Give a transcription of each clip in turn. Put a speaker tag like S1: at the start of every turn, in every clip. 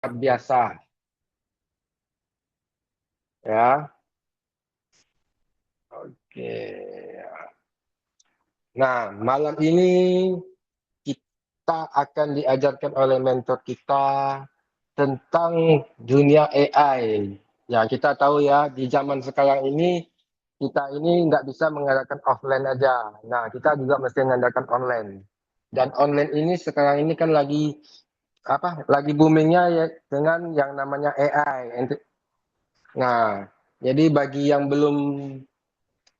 S1: biasa ya. Oke. Nah, malam ini kita akan diajarkan oleh mentor kita tentang dunia AI. Ya, kita tahu ya di zaman sekarang ini kita ini nggak bisa mengandalkan offline aja. Nah, kita juga mesti mengandalkan online. Dan online ini sekarang ini kan lagi apa? Lagi boomingnya ya dengan yang namanya AI. Nah, jadi bagi yang belum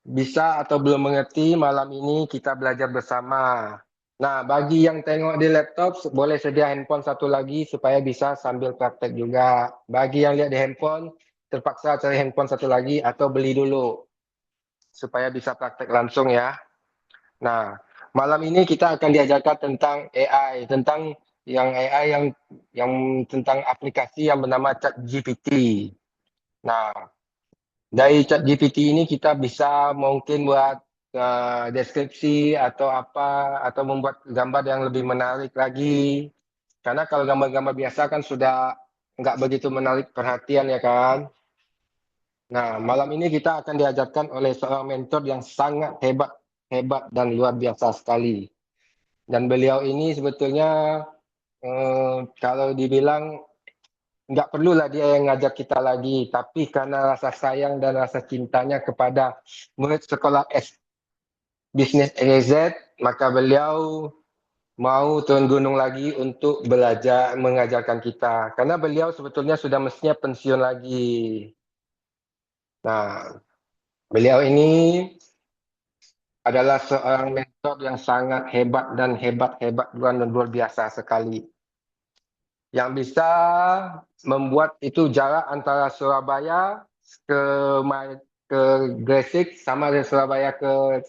S1: bisa atau belum mengerti, malam ini kita belajar bersama. Nah, bagi yang tengok di laptop, boleh sedia handphone satu lagi supaya bisa sambil praktek juga. Bagi yang lihat di handphone, terpaksa cari handphone satu lagi atau beli dulu supaya bisa praktek langsung ya. Nah, malam ini kita akan diajarkan tentang AI, tentang yang AI yang tentang aplikasi yang bernama ChatGPT. Nah, dari ChatGPT ini kita bisa mungkin buat deskripsi atau apa atau membuat gambar yang lebih menarik lagi. Karena kalau gambar-gambar biasa kan sudah nggak begitu menarik perhatian ya kan. Nah, malam ini kita akan diajarkan oleh seorang mentor yang sangat hebat, hebat dan luar biasa sekali. Dan beliau ini sebetulnya kalau dibilang nggak perlulah dia yang ngajak kita lagi, tapi karena rasa sayang dan rasa cintanya kepada murid sekolah bisnis EZ, maka beliau mau turun gunung lagi untuk belajar mengajarkan kita. Karena beliau sebetulnya sudah mestinya pensiun lagi. Nah, beliau ini adalah seorang mentor yang sangat hebat dan hebat-hebat dan luar biasa sekali. Yang bisa membuat itu jarak antara Surabaya ke ke Gresik sama dari Surabaya ke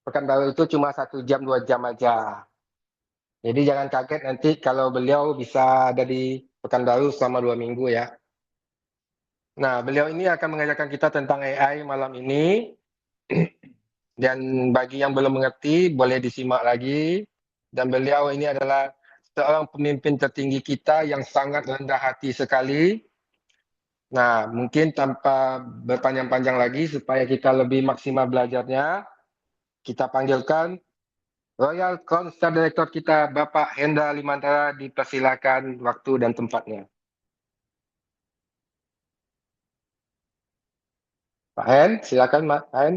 S1: Pekanbaru itu cuma 1 jam 2 jam aja. Jadi jangan kaget nanti kalau beliau bisa ada di Pekanbaru selama 2 minggu ya. Nah, beliau ini akan mengajarkan kita tentang AI malam ini. Dan bagi yang belum mengerti, boleh disimak lagi. Dan beliau ini adalah seorang pemimpin tertinggi kita yang sangat rendah hati sekali. Nah, mungkin tanpa berpanjang-panjang lagi, supaya kita lebih maksimal belajarnya, kita panggilkan Royal Crown Star Director kita, Bapak Hendra Limantara, dipersilakan waktu dan tempatnya. Pak Hen, silakan Pak Hen.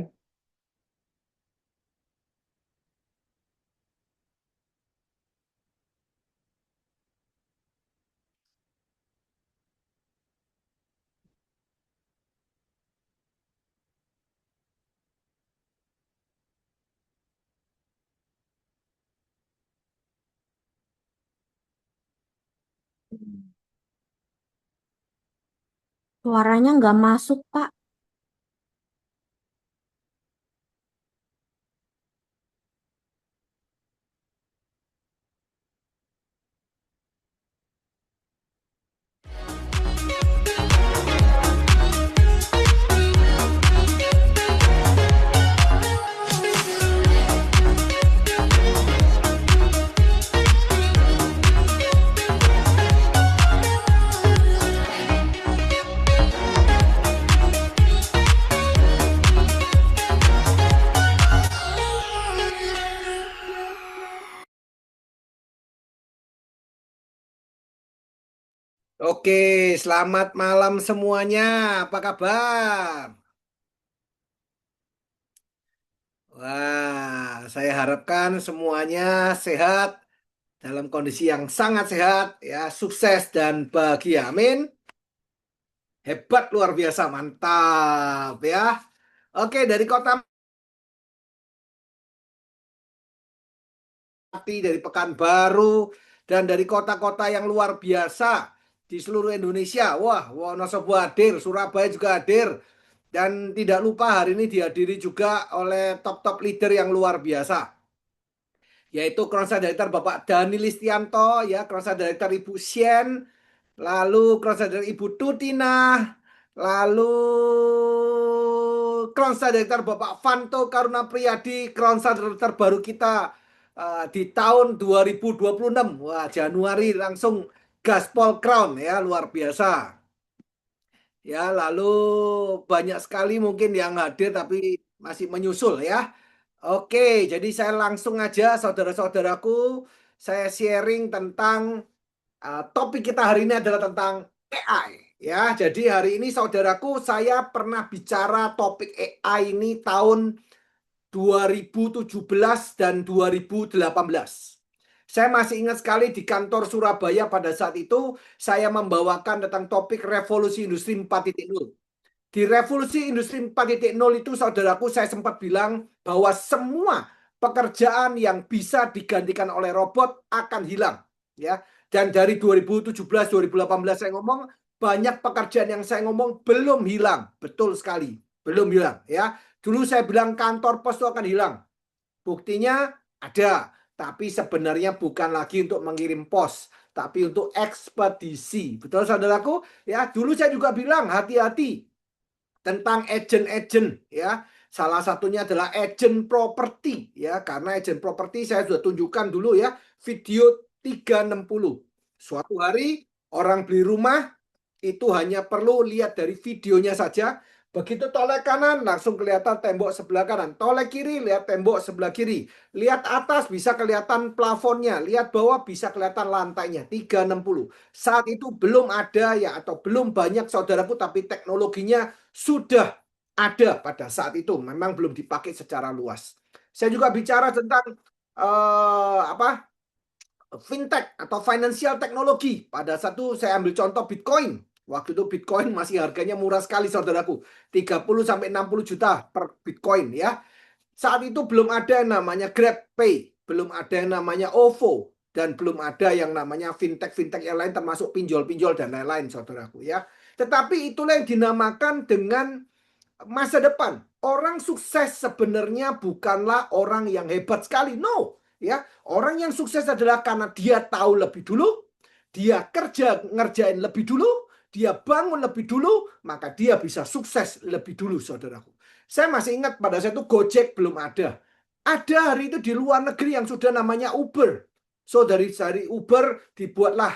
S2: Suaranya nggak masuk, Pak.
S3: Oke, selamat malam semuanya. Apa kabar? Wah, saya harapkan semuanya sehat dalam kondisi yang sangat sehat, ya, sukses dan bahagia. Amin. Hebat luar biasa, mantap ya. Oke, dari kota Mati, dari Pekanbaru, dan dari kota-kota yang luar biasa di seluruh Indonesia. Wah, Wonosobo hadir, Surabaya juga hadir. Dan tidak lupa hari ini dihadiri juga oleh top-top leader yang luar biasa, yaitu Kronsa Director Bapak Dani Listianto, ya, Kronsa Director Ibu Sien, lalu Kronsa Director Ibu Tutina, lalu Kronsa Director Bapak Fanto Karuna Priyadi, Kronsa Director baru kita di tahun 2026. Wah, Januari langsung Gaspol Crown ya, luar biasa. Ya, lalu banyak sekali mungkin yang hadir tapi masih menyusul ya. Oke, jadi saya langsung aja saudara-saudaraku, saya sharing tentang topik kita hari ini adalah tentang AI. Ya, jadi hari ini saudaraku saya pernah bicara topik AI ini tahun 2017 dan 2018. Saya masih ingat sekali di kantor Surabaya pada saat itu saya membawakan tentang topik revolusi industri 4.0. Di revolusi industri 4.0 itu saudaraku saya sempat bilang bahwa semua pekerjaan yang bisa digantikan oleh robot akan hilang, ya. Dan dari 2017 2018 saya ngomong banyak pekerjaan yang saya ngomong belum hilang. Betul sekali, belum hilang, ya. Dulu saya bilang kantor pos itu akan hilang. Buktinya ada, tapi sebenarnya bukan lagi untuk mengirim pos, tapi untuk ekspedisi. Betul saudaraku? Ya, dulu saya juga bilang hati-hati tentang agent-agent ya. Salah satunya adalah agent properti ya, karena agent properti saya sudah tunjukkan dulu ya, video 360. Suatu hari orang beli rumah itu hanya perlu lihat dari videonya saja. Begitu tolek kanan langsung kelihatan tembok sebelah kanan. Tolek kiri lihat tembok sebelah kiri. Lihat atas bisa kelihatan plafonnya. Lihat bawah bisa kelihatan lantainya. 360. Saat itu belum ada ya atau belum banyak saudaraku, tapi teknologinya sudah ada pada saat itu. Memang belum dipakai secara luas. Saya juga bicara tentang fintech atau financial technology. Pada satu saya ambil contoh Bitcoin. Waktu itu Bitcoin masih harganya murah sekali saudaraku. 30 sampai 60 juta per Bitcoin ya. Saat itu belum ada yang namanya GrabPay, belum ada yang namanya OVO, dan belum ada yang namanya fintech-fintech yang lain termasuk pinjol-pinjol dan lain-lain saudaraku ya. Tetapi itulah yang dinamakan dengan masa depan. Orang sukses sebenarnya bukanlah orang yang hebat sekali. No, ya. Orang yang sukses adalah karena dia tahu lebih dulu, dia kerja ngerjain lebih dulu, dia bangun lebih dulu, maka dia bisa sukses lebih dulu, saudaraku. Saya masih ingat pada saat itu Gojek belum ada. Ada hari itu di luar negeri yang sudah namanya Uber. So dari Uber dibuatlah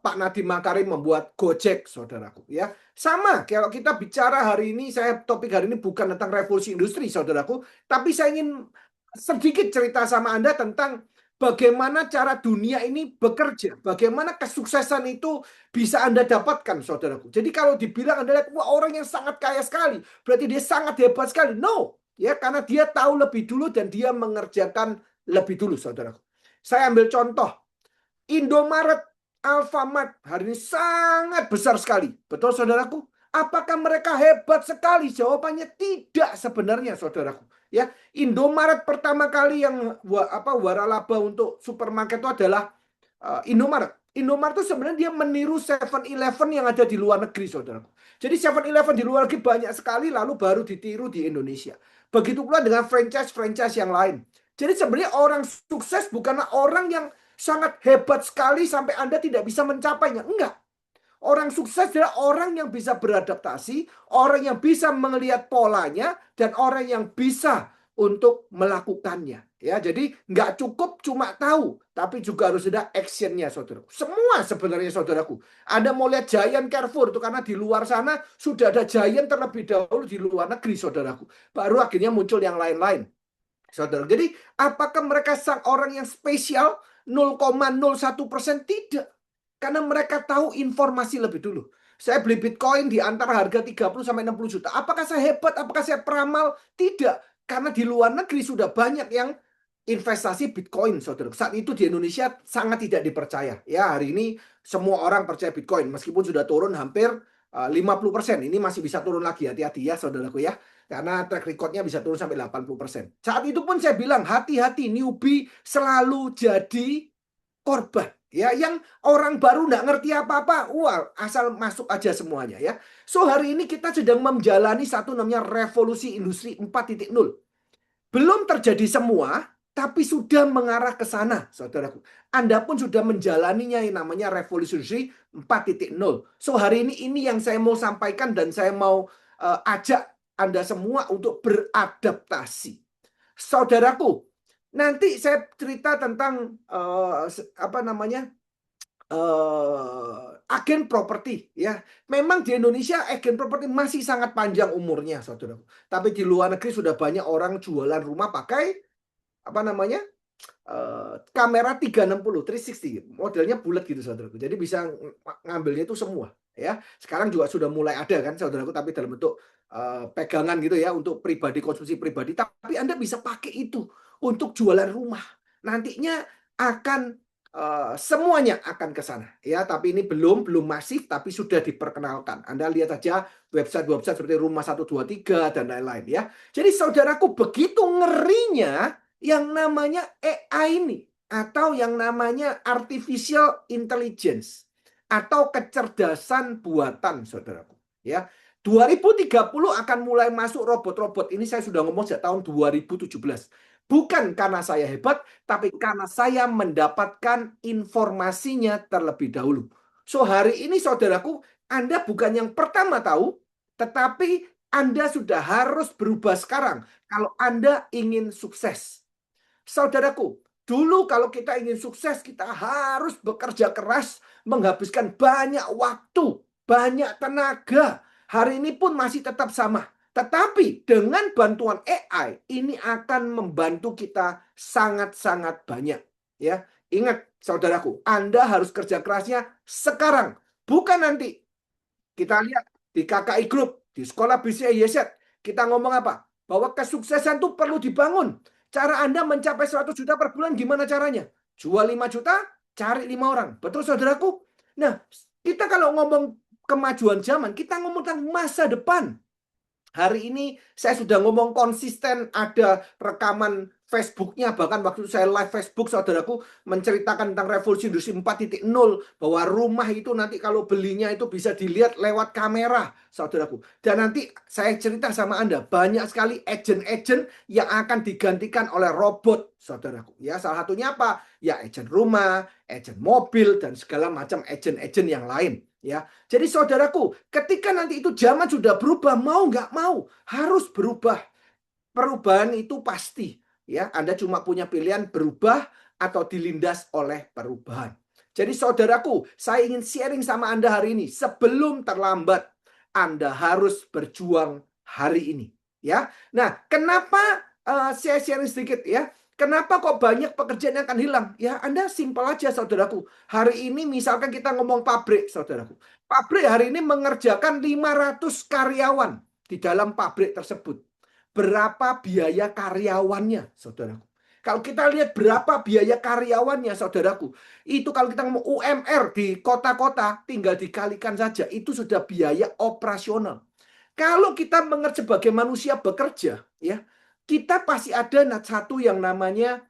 S3: Pak Nadiem Makarim membuat Gojek, saudaraku. Ya, sama. Kalau kita bicara hari ini, topik hari ini bukan tentang revolusi industri, saudaraku, tapi saya ingin sedikit cerita sama Anda tentang bagaimana cara dunia ini bekerja, bagaimana kesuksesan itu bisa Anda dapatkan, saudaraku. Jadi kalau dibilang Anda lihat, wah orang yang sangat kaya sekali, berarti dia sangat hebat sekali. No, ya karena dia tahu lebih dulu dan dia mengerjakan lebih dulu, saudaraku. Saya ambil contoh, Indomaret, Alfamart hari ini sangat besar sekali. Betul saudaraku? Apakah mereka hebat sekali? Jawabannya tidak sebenarnya saudaraku. Ya, Indomaret pertama kali yang waralaba untuk supermarket itu adalah Indomaret. Indomaret itu sebenarnya dia meniru 7-Eleven yang ada di luar negeri, saudaraku. Jadi 7-Eleven di luar negeri banyak sekali, lalu baru ditiru di Indonesia. Begitu pula dengan franchise-franchise yang lain. Jadi sebenarnya orang sukses bukanlah orang yang sangat hebat sekali sampai Anda tidak bisa mencapainya. Enggak. Orang sukses adalah orang yang bisa beradaptasi, orang yang bisa melihat polanya, dan orang yang bisa untuk melakukannya. Ya, jadi nggak cukup cuma tahu, tapi juga harus ada actionnya, saudaraku. Semua sebenarnya, saudaraku. Anda mau lihat Giant Carrefour itu karena di luar sana sudah ada Giant terlebih dahulu di luar negeri, saudaraku. Baru akhirnya muncul yang lain-lain. Saudara, jadi apakah mereka orang yang spesial? 0,01%? Tidak. Karena mereka tahu informasi lebih dulu. Saya beli Bitcoin di antara harga 30 sampai 60 juta. Apakah saya hebat? Apakah saya peramal? Tidak. Karena di luar negeri sudah banyak yang investasi Bitcoin, saudara. Saat itu di Indonesia sangat tidak dipercaya. Ya, hari ini semua orang percaya Bitcoin. Meskipun sudah turun hampir 50%. Ini masih bisa turun lagi. Hati-hati ya, saudaraku ya. Karena track recordnya bisa turun sampai 80%. Saat itu pun saya bilang, hati-hati, newbie selalu jadi korban. Ya, yang orang baru nggak ngerti apa-apa, wah, asal masuk aja semuanya ya. So, hari ini kita sedang menjalani satu namanya revolusi industri 4.0. Belum terjadi semua, tapi sudah mengarah ke sana, saudaraku. Anda pun sudah menjalaninya yang namanya revolusi industri 4.0. So, hari ini yang saya mau sampaikan dan saya mau ajak Anda semua untuk beradaptasi. Saudaraku, nanti saya cerita tentang agen properti ya. Memang di Indonesia agen properti masih sangat panjang umurnya, saudaraku. Tapi di luar negeri sudah banyak orang jualan rumah pakai apa namanya? Kamera 360 360 modelnya bulat gitu saudaraku. Jadi bisa ngambilnya itu semua ya. Sekarang juga sudah mulai ada kan saudaraku, tapi dalam bentuk pegangan gitu ya untuk pribadi, konsumsi pribadi. Tapi Anda bisa pakai itu untuk jualan rumah. Nantinya akan semuanya akan ke sana ya. Tapi ini belum masif, tapi sudah diperkenalkan. Anda lihat aja website-website seperti Rumah 123 dan lain-lain ya. Jadi saudaraku, begitu ngerinya yang namanya AI ini atau yang namanya artificial intelligence atau kecerdasan buatan, saudaraku ya. 2030 akan mulai masuk robot-robot. Ini saya sudah ngomong sejak tahun 2017. Bukan karena saya hebat, tapi karena saya mendapatkan informasinya terlebih dahulu. So hari ini saudaraku, Anda bukan yang pertama tahu, tetapi Anda sudah harus berubah sekarang kalau Anda ingin sukses. Saudaraku, dulu kalau kita ingin sukses, kita harus bekerja keras, menghabiskan banyak waktu, banyak tenaga. Hari ini pun masih tetap sama. Tetapi dengan bantuan AI, ini akan membantu kita sangat-sangat banyak. Ya, ingat saudaraku, Anda harus kerja kerasnya sekarang, bukan nanti. Kita lihat di KKI Group, di Sekolah Bisnis IEZ, kita ngomong apa? Bahwa kesuksesan itu perlu dibangun. Cara Anda mencapai 100 juta per bulan gimana caranya? Jual 5 juta, cari 5 orang. Betul saudaraku? Nah, kita kalau ngomong kemajuan zaman, kita ngomong tentang masa depan. Hari ini saya sudah ngomong konsisten, ada rekaman Facebooknya, bahkan waktu saya live Facebook saudaraku menceritakan tentang revolusi industri 4.0, bahwa rumah itu nanti kalau belinya itu bisa dilihat lewat kamera saudaraku. Dan nanti saya cerita sama Anda, banyak sekali agent-agent yang akan digantikan oleh robot saudaraku. Ya, salah satunya apa? Ya agent rumah, agent mobil, dan segala macam agent-agent yang lain. Ya, jadi saudaraku, ketika nanti itu zaman sudah berubah, mau nggak mau harus berubah. Perubahan itu pasti. Ya, Anda cuma punya pilihan berubah atau dilindas oleh perubahan. Jadi saudaraku, saya ingin sharing sama Anda hari ini. Sebelum terlambat, Anda harus berjuang hari ini. Ya, nah kenapa saya sharing sedikit ya? Kenapa kok banyak pekerjaan yang akan hilang? Ya, Anda simpel aja saudaraku. Hari ini misalkan kita ngomong pabrik, saudaraku. Pabrik hari ini mengerjakan 500 karyawan di dalam pabrik tersebut. Berapa biaya karyawannya, saudaraku? Kalau kita lihat berapa biaya karyawannya, saudaraku, itu kalau kita ngomong UMR di kota-kota, tinggal dikalikan saja. Itu sudah biaya operasional. Kalau kita mengerti sebagai manusia bekerja, ya, kita pasti ada satu yang namanya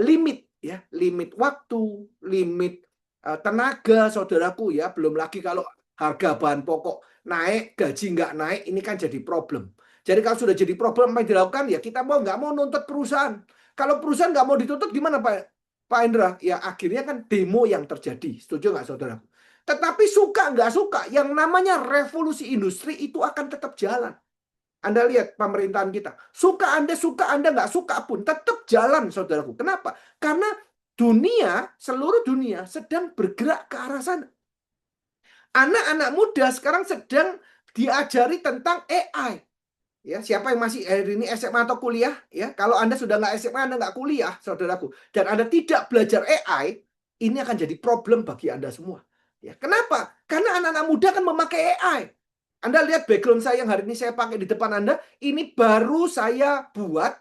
S3: limit, ya, limit waktu, limit tenaga, saudaraku, ya. Belum lagi kalau harga bahan pokok naik, gaji nggak naik, ini kan jadi problem. Jadi kalau sudah jadi problem, apa yang dilakukan? Ya kita mau nggak mau nuntut perusahaan. Kalau perusahaan nggak mau dituntut, gimana Pak Indra? Ya akhirnya kan demo yang terjadi. Setuju nggak saudaraku? Tetapi suka nggak suka, yang namanya revolusi industri itu akan tetap jalan. Anda lihat pemerintahan kita. Suka Anda nggak suka pun tetap jalan, saudaraku. Kenapa? Karena dunia, seluruh dunia sedang bergerak ke arah sana. Anak-anak muda sekarang sedang diajari tentang AI. Ya, siapa yang masih hari ini SMA atau kuliah? Ya, kalau Anda sudah nggak SMA, Anda nggak kuliah, saudaraku, dan Anda tidak belajar AI, ini akan jadi problem bagi Anda semua. Ya, kenapa? Karena anak-anak muda kan memakai AI. Anda lihat background saya yang hari ini saya pakai di depan Anda, ini baru saya buat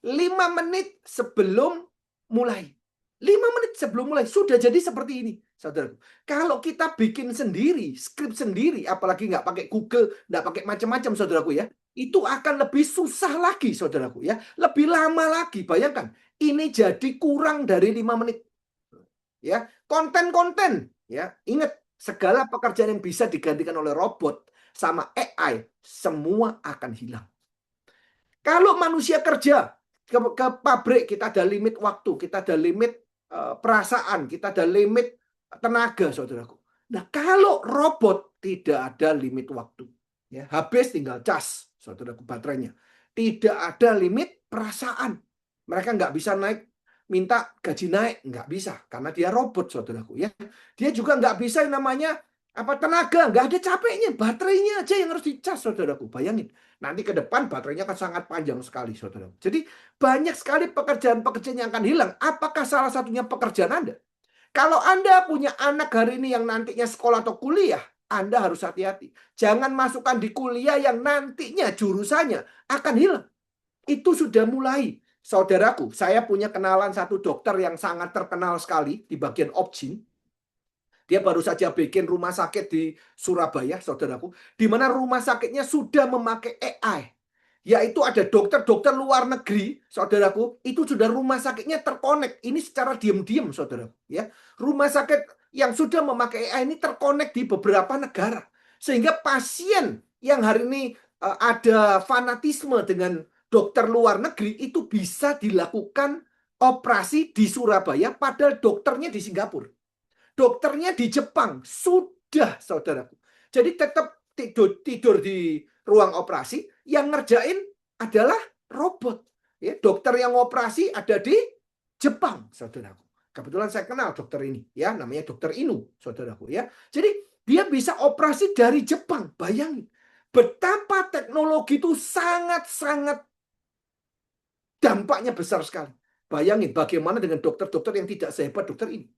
S3: 5 menit sebelum mulai. 5 menit sebelum mulai sudah jadi seperti ini, saudaraku. Kalau kita bikin sendiri, skrip sendiri, apalagi nggak pakai Google, nggak pakai macam-macam, saudaraku ya, itu akan lebih susah lagi, saudaraku ya, lebih lama lagi. Bayangkan, ini jadi kurang dari 5 menit. Ya, konten-konten, ya, ingat segala pekerjaan yang bisa digantikan oleh robot sama AI semua akan hilang. Kalau manusia kerja ke pabrik, kita ada limit waktu, kita ada limit perasaan, kita ada limit tenaga, saudaraku. Nah, kalau robot tidak ada limit waktu, ya, habis tinggal cas, saudaraku, baterainya. Tidak ada limit perasaan. Mereka nggak bisa naik minta gaji naik, nggak bisa karena dia robot, saudaraku ya. Dia juga nggak bisa yang namanya tenaga, nggak ada capeknya, baterainya aja yang harus dicas, saudaraku. Bayangin, nanti ke depan baterainya akan sangat panjang sekali, saudaraku. Jadi banyak sekali pekerjaan-pekerjaan yang akan hilang. Apakah salah satunya pekerjaan Anda? Kalau Anda punya anak hari ini yang nantinya sekolah atau kuliah, Anda harus hati-hati. Jangan masukkan di kuliah yang nantinya jurusannya akan hilang. Itu sudah mulai. Saudaraku, saya punya kenalan satu dokter yang sangat terkenal sekali di bagian opjin. Dia baru saja bikin rumah sakit di Surabaya, saudaraku, di mana rumah sakitnya sudah memakai AI. Yaitu ada dokter-dokter luar negeri, saudaraku, itu sudah rumah sakitnya terkonek. Ini secara diam-diam, saudaraku. Ya, rumah sakit yang sudah memakai AI ini terkonek di beberapa negara. Sehingga pasien yang hari ini ada fanatisme dengan dokter luar negeri itu bisa dilakukan operasi di Surabaya, padahal dokternya di Singapura. Dokternya di Jepang. Sudah, saudaraku. Jadi tetap tidur di ruang operasi, yang ngerjain adalah robot. Ya, dokter yang operasi ada di Jepang, saudaraku. Kebetulan saya kenal dokter ini, ya, namanya dokter Inu, saudaraku ya. Jadi dia bisa operasi dari Jepang. Bayangin betapa teknologi itu sangat-sangat dampaknya besar sekali. Bayangin bagaimana dengan dokter-dokter yang tidak sehebat dokter ini.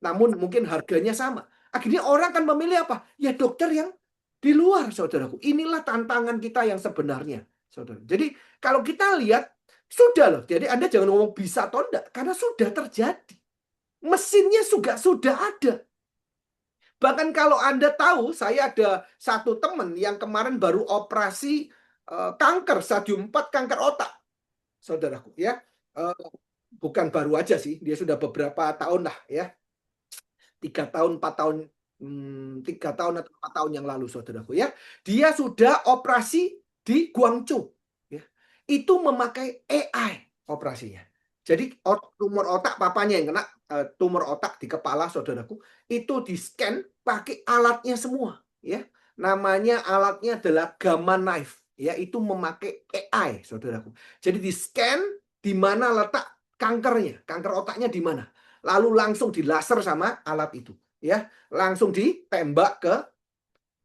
S3: Namun mungkin harganya sama. Akhirnya orang akan memilih apa? Ya dokter yang di luar, saudaraku. Inilah tantangan kita yang sebenarnya, saudara. Jadi kalau kita lihat, sudah loh. Jadi Anda jangan ngomong bisa atau enggak, karena sudah terjadi. Mesinnya sudah ada. Bahkan kalau Anda tahu, saya ada satu teman yang kemarin baru operasi kanker, stadium 4 kanker otak, saudaraku. Ya, bukan baru aja sih, dia sudah beberapa tahun lah ya. 3 tahun, 4 tahun, 3 tahun atau 4 tahun yang lalu, saudaraku ya. Dia sudah operasi di Guangzhou. Ya. Itu memakai AI operasinya. Jadi tumor otak papanya yang kena tumor otak di kepala, saudaraku, itu di-scan pakai alatnya semua. Ya. Namanya alatnya adalah Gamma Knife. Ya, itu memakai AI, saudaraku. Jadi di-scan di mana letak kankernya, kanker otaknya di mana. Lalu langsung dilaser sama alat itu, ya, langsung ditembak ke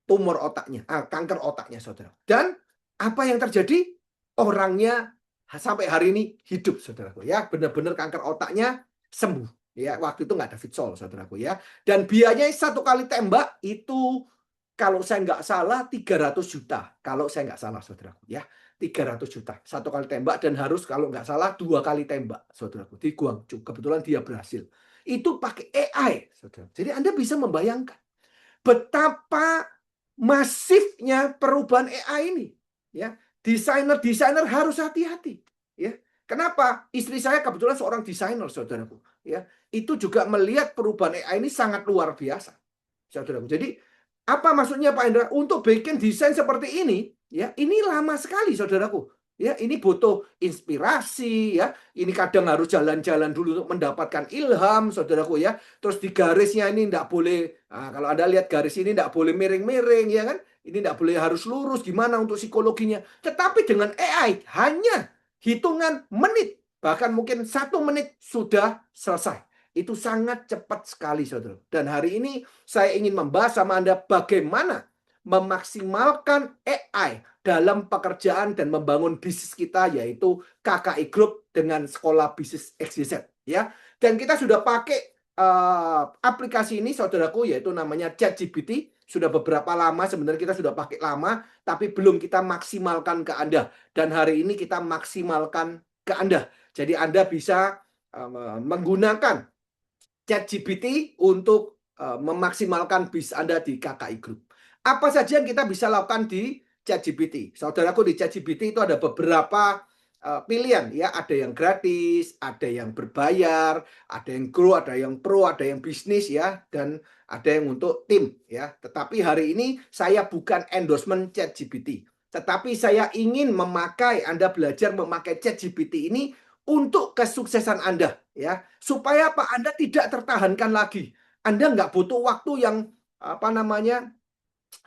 S3: tumor otaknya, kanker otaknya, saudara. Dan apa yang terjadi? Orangnya sampai hari ini hidup, saudaraku, ya, benar-benar kanker otaknya sembuh, ya. Waktu itu nggak ada Vitsol, saudaraku, ya. Dan biayanya satu kali tembak itu kalau saya nggak salah 300 juta, kalau saya nggak salah, saudaraku, ya. 300 juta satu kali tembak, dan harus kalau nggak salah 2 kali tembak, saudaraku, di Guangzhou. Kebetulan dia berhasil. Itu pakai AI, saudara. Jadi Anda bisa membayangkan betapa masifnya perubahan AI ini. Ya, desainer-desainer harus hati-hati. Ya, kenapa? Istri saya kebetulan seorang desainer, saudaraku. Ya, itu juga melihat perubahan AI ini sangat luar biasa, saudaraku. Jadi apa maksudnya Pak Indra? Untuk bikin desain seperti ini, ya, ini lama sekali, saudaraku. Ya, ini butuh inspirasi, ya. Ini kadang harus jalan-jalan dulu untuk mendapatkan ilham, saudaraku, ya. Terus di garisnya ini enggak boleh, kalau Anda lihat garis ini enggak boleh miring-miring, ya kan? Ini enggak boleh harus lurus, gimana untuk psikologinya. Tetapi dengan AI hanya hitungan menit, bahkan mungkin 1 menit sudah selesai. Itu sangat cepat sekali, saudara. Dan hari ini saya ingin membahas sama Anda bagaimana memaksimalkan AI dalam pekerjaan dan membangun bisnis kita, yaitu KKI Group dengan Sekolah Bisnis XYZ. Ya. Dan kita sudah pakai aplikasi ini, saudaraku, yaitu namanya ChatGPT. Sudah beberapa lama, sebenarnya kita sudah pakai lama, tapi belum kita maksimalkan ke Anda. Dan hari ini kita maksimalkan ke Anda. Jadi Anda bisa menggunakan ChatGPT untuk memaksimalkan bisnis Anda di KKI Group. Apa saja yang kita bisa lakukan di ChatGPT? Saudaraku, di ChatGPT itu ada beberapa pilihan, ya. Ada yang gratis, ada yang berbayar, ada yang grow, ada yang pro, ada yang bisnis, ya, dan ada yang untuk tim, ya. Tetapi hari ini saya bukan endorsement ChatGPT, tetapi saya ingin Anda belajar memakai ChatGPT ini untuk kesuksesan Anda, ya, supaya Anda tidak tertahankan lagi. Anda nggak butuh waktu yang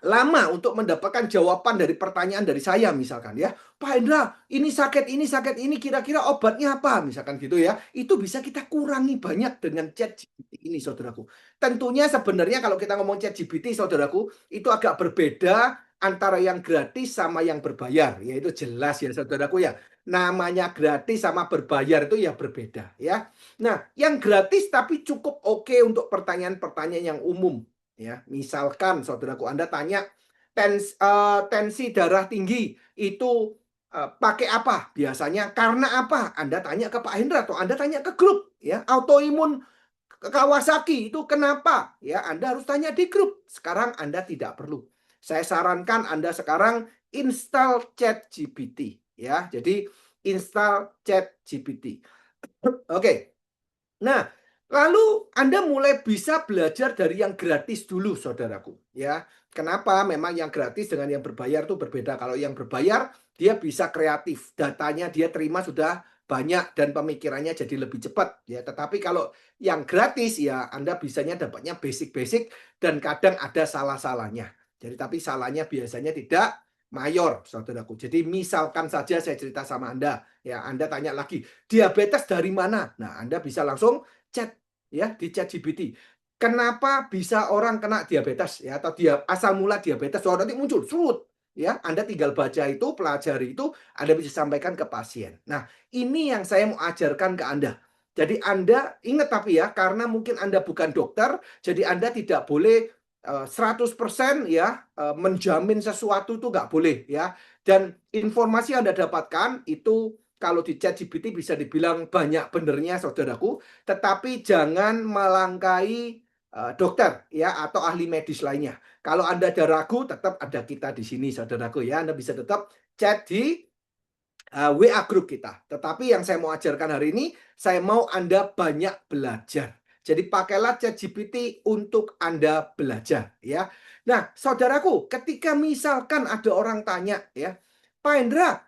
S3: lama untuk mendapatkan jawaban dari pertanyaan dari saya misalkan ya. Pak Hendra, ini sakit, ini kira-kira obatnya apa? Misalkan gitu ya. Itu bisa kita kurangi banyak dengan ChatGPT ini, saudaraku. Tentunya sebenarnya kalau kita ngomong ChatGPT, saudaraku, itu agak berbeda antara yang gratis sama yang berbayar. Ya itu jelas ya, saudaraku ya. Namanya gratis sama berbayar itu ya berbeda ya. Nah, yang gratis tapi cukup oke untuk pertanyaan-pertanyaan yang umum. Ya, misalkan saudaraku Anda tanya tensi darah tinggi itu pakai apa? Biasanya karena apa? Anda tanya ke Pak Hendra atau Anda tanya ke grup ya. Autoimun Kawasaki itu kenapa? Ya, Anda harus tanya di grup. Sekarang Anda tidak perlu. Saya sarankan Anda sekarang install ChatGPT ya. Jadi install ChatGPT. Oke. Nah, lalu Anda mulai bisa belajar dari yang gratis dulu, saudaraku. Ya, kenapa? Memang yang gratis dengan yang berbayar itu berbeda. Kalau yang berbayar, dia bisa kreatif. Datanya dia terima sudah banyak dan pemikirannya jadi lebih cepat. Ya, tetapi kalau yang gratis, ya Anda bisanya dapatnya basic-basic dan kadang ada salah-salahnya. Jadi, tapi salahnya biasanya tidak mayor, saudaraku. Jadi, misalkan saja saya cerita sama Anda, ya Anda tanya lagi, diabetes dari mana? Nah, Anda bisa langsung chat ya di ChatGPT. Kenapa bisa orang kena diabetes ya atau dia asal mula diabetes? So, nanti muncul surut ya. Anda tinggal baca itu, pelajari itu, Anda bisa sampaikan ke pasien. Nah, ini yang saya mau ajarkan ke Anda. Jadi Anda ingat tapi ya, karena mungkin Anda bukan dokter, jadi Anda tidak boleh 100% ya menjamin sesuatu itu nggak boleh ya. Dan informasi yang Anda dapatkan itu kalau di ChatGPT bisa dibilang banyak benernya, saudaraku, tetapi jangan melangkahi dokter ya atau ahli medis lainnya. Kalau Anda ada ragu, tetap ada kita di sini, saudaraku ya. Anda bisa tetap chat di WA grup kita. Tetapi yang saya mau ajarkan hari ini, saya mau Anda banyak belajar. Jadi pakailah ChatGPT untuk Anda belajar ya. Nah, saudaraku, ketika misalkan ada orang tanya ya, Pak Hendra,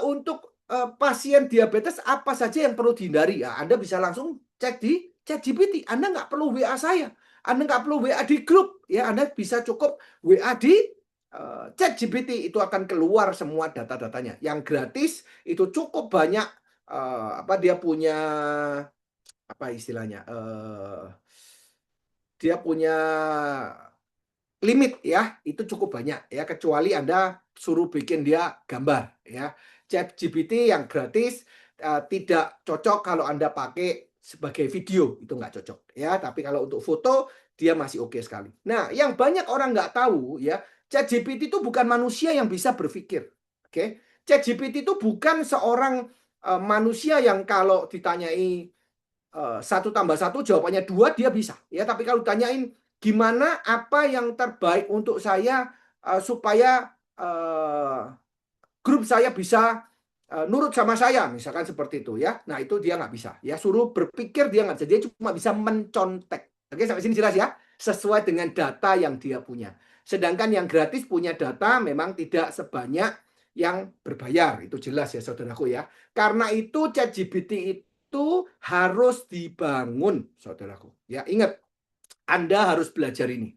S3: untuk pasien diabetes apa saja yang perlu dihindari? Ya, Anda bisa langsung cek di ChatGPT. Anda nggak perlu WA saya. Anda nggak perlu WA di grup. Ya, Anda bisa cukup WA di ChatGPT. Itu akan keluar semua data-datanya. Yang gratis itu cukup banyak. Dia punya apa istilahnya? Dia punya limit ya, itu cukup banyak ya, kecuali Anda suruh bikin dia gambar ya. ChatGPT yang gratis tidak cocok kalau Anda pakai sebagai video, itu nggak cocok ya. Tapi kalau untuk foto dia masih oke sekali. Nah, yang banyak orang nggak tahu ya, ChatGPT itu bukan manusia yang bisa berpikir. Oke, ChatGPT itu bukan seorang manusia yang kalau ditanyai 1+1 jawabannya 2 dia bisa ya. Tapi kalau ditanyain gimana apa yang terbaik untuk saya supaya grup saya bisa nurut sama saya, misalkan seperti itu ya. Nah, itu dia nggak bisa ya. Suruh berpikir dia nggak bisa, dia cuma bisa mencontek. Oke, sampai sini jelas ya, sesuai dengan data yang dia punya. Sedangkan yang gratis punya data memang tidak sebanyak yang berbayar, itu jelas ya saudaraku ya. Karena itu ChatGPT itu harus dibangun, saudaraku ya. Ingat, Anda harus belajar ini.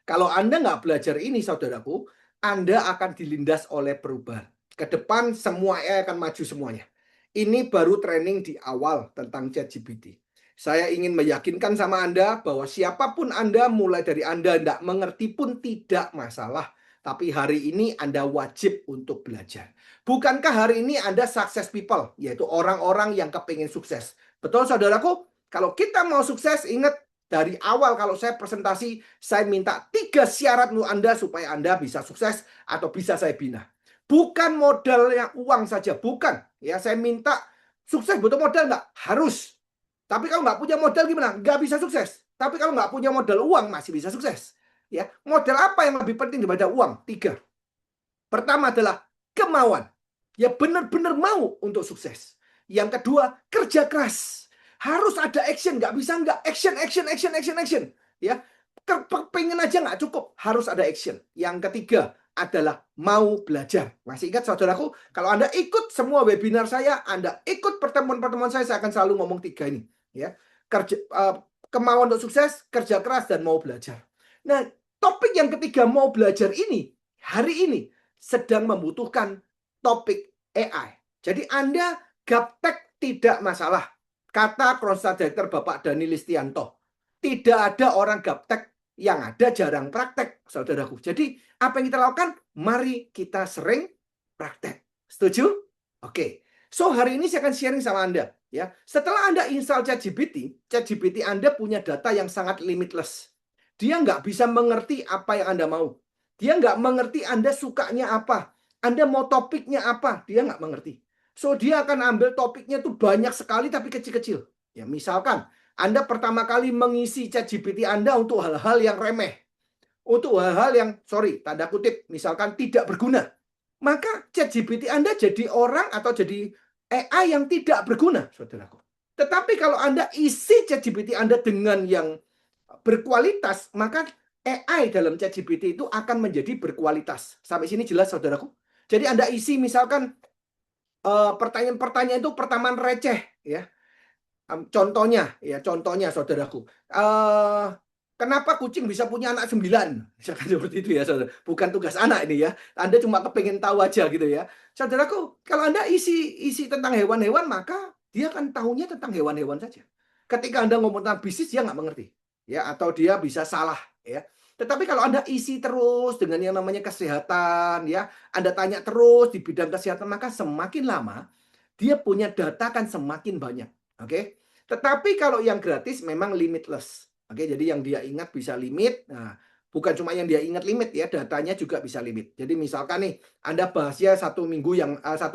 S3: Kalau Anda nggak belajar ini, saudaraku, Anda akan dilindas oleh perubahan. Ke depan semua AI akan maju semuanya. Ini baru training di awal tentang ChatGPT. Saya ingin meyakinkan sama Anda bahwa siapapun Anda, mulai dari Anda tidak mengerti pun tidak masalah. Tapi hari ini Anda wajib untuk belajar. Bukankah hari ini Anda success people, yaitu orang-orang yang kepingin sukses? Betul, saudaraku? Kalau kita mau sukses, ingat, dari awal kalau saya presentasi, saya minta 3 syarat untuk Anda supaya Anda bisa sukses atau bisa saya bina. Bukan modalnya uang saja, bukan. Ya, saya minta sukses butuh modal nggak? Harus. Tapi kalau nggak punya modal gimana? Nggak bisa sukses. Tapi kalau nggak punya modal uang masih bisa sukses. Ya, modal apa yang lebih penting daripada uang? 3. Pertama adalah kemauan. Ya benar-benar mau untuk sukses. Yang kedua, kerja keras. Harus ada action, nggak bisa nggak action. Ya, pengen aja nggak cukup, harus ada action. Yang ketiga adalah mau belajar. Masih ingat saudaraku, kalau Anda ikut semua webinar saya, Anda ikut pertemuan-pertemuan saya akan selalu ngomong 3 ini. Ya, kemauan untuk sukses, kerja keras, dan mau belajar. Nah, topik yang ketiga mau belajar ini, hari ini sedang membutuhkan topik AI. Jadi Anda gaptek tidak masalah. Kata Kronstadt Director Bapak Dhani Listianto. Tidak ada orang gaptek, yang ada jarang praktek, saudaraku. Jadi apa yang kita lakukan? Mari kita sering praktek. Setuju? Oke. So hari ini saya akan sharing sama Anda. Ya, setelah Anda install ChatGPT Anda punya data yang sangat limitless. Dia nggak bisa mengerti apa yang Anda mau. Dia nggak mengerti Anda sukanya apa. Anda mau topiknya apa. Dia nggak mengerti. So, dia akan ambil topiknya tuh banyak sekali tapi kecil-kecil. Ya, misalkan Anda pertama kali mengisi ChatGPT Anda untuk hal-hal yang remeh. Untuk hal-hal yang, tanda kutip, misalkan tidak berguna. Maka ChatGPT Anda jadi orang atau jadi AI yang tidak berguna, saudaraku. Tetapi kalau Anda isi ChatGPT Anda dengan yang berkualitas, maka AI dalam ChatGPT itu akan menjadi berkualitas. Sampai sini jelas, saudaraku? Jadi Anda isi misalkan pertanyaan-pertanyaan itu pertanyaan receh, ya. Contohnya, saudaraku. Kenapa kucing bisa punya anak 9? Misalkan seperti itu ya, saudara. Bukan tugas anak ini ya. Anda cuma kepengen tahu aja gitu ya. Saudaraku, kalau Anda isi tentang hewan-hewan, maka dia akan tahunya tentang hewan-hewan saja. Ketika Anda ngomong tentang bisnis, dia nggak mengerti. Ya, atau dia bisa salah. Ya. Tetapi kalau Anda isi terus dengan yang namanya kesehatan, ya, Anda tanya terus di bidang kesehatan, maka semakin lama dia punya data kan semakin banyak. Oke. Tetapi kalau yang gratis memang limitless. Oke, jadi yang dia ingat bisa limit. Nah, bukan cuma yang dia ingat limit ya, datanya juga bisa limit. Jadi misalkan nih, Anda bahasnya 1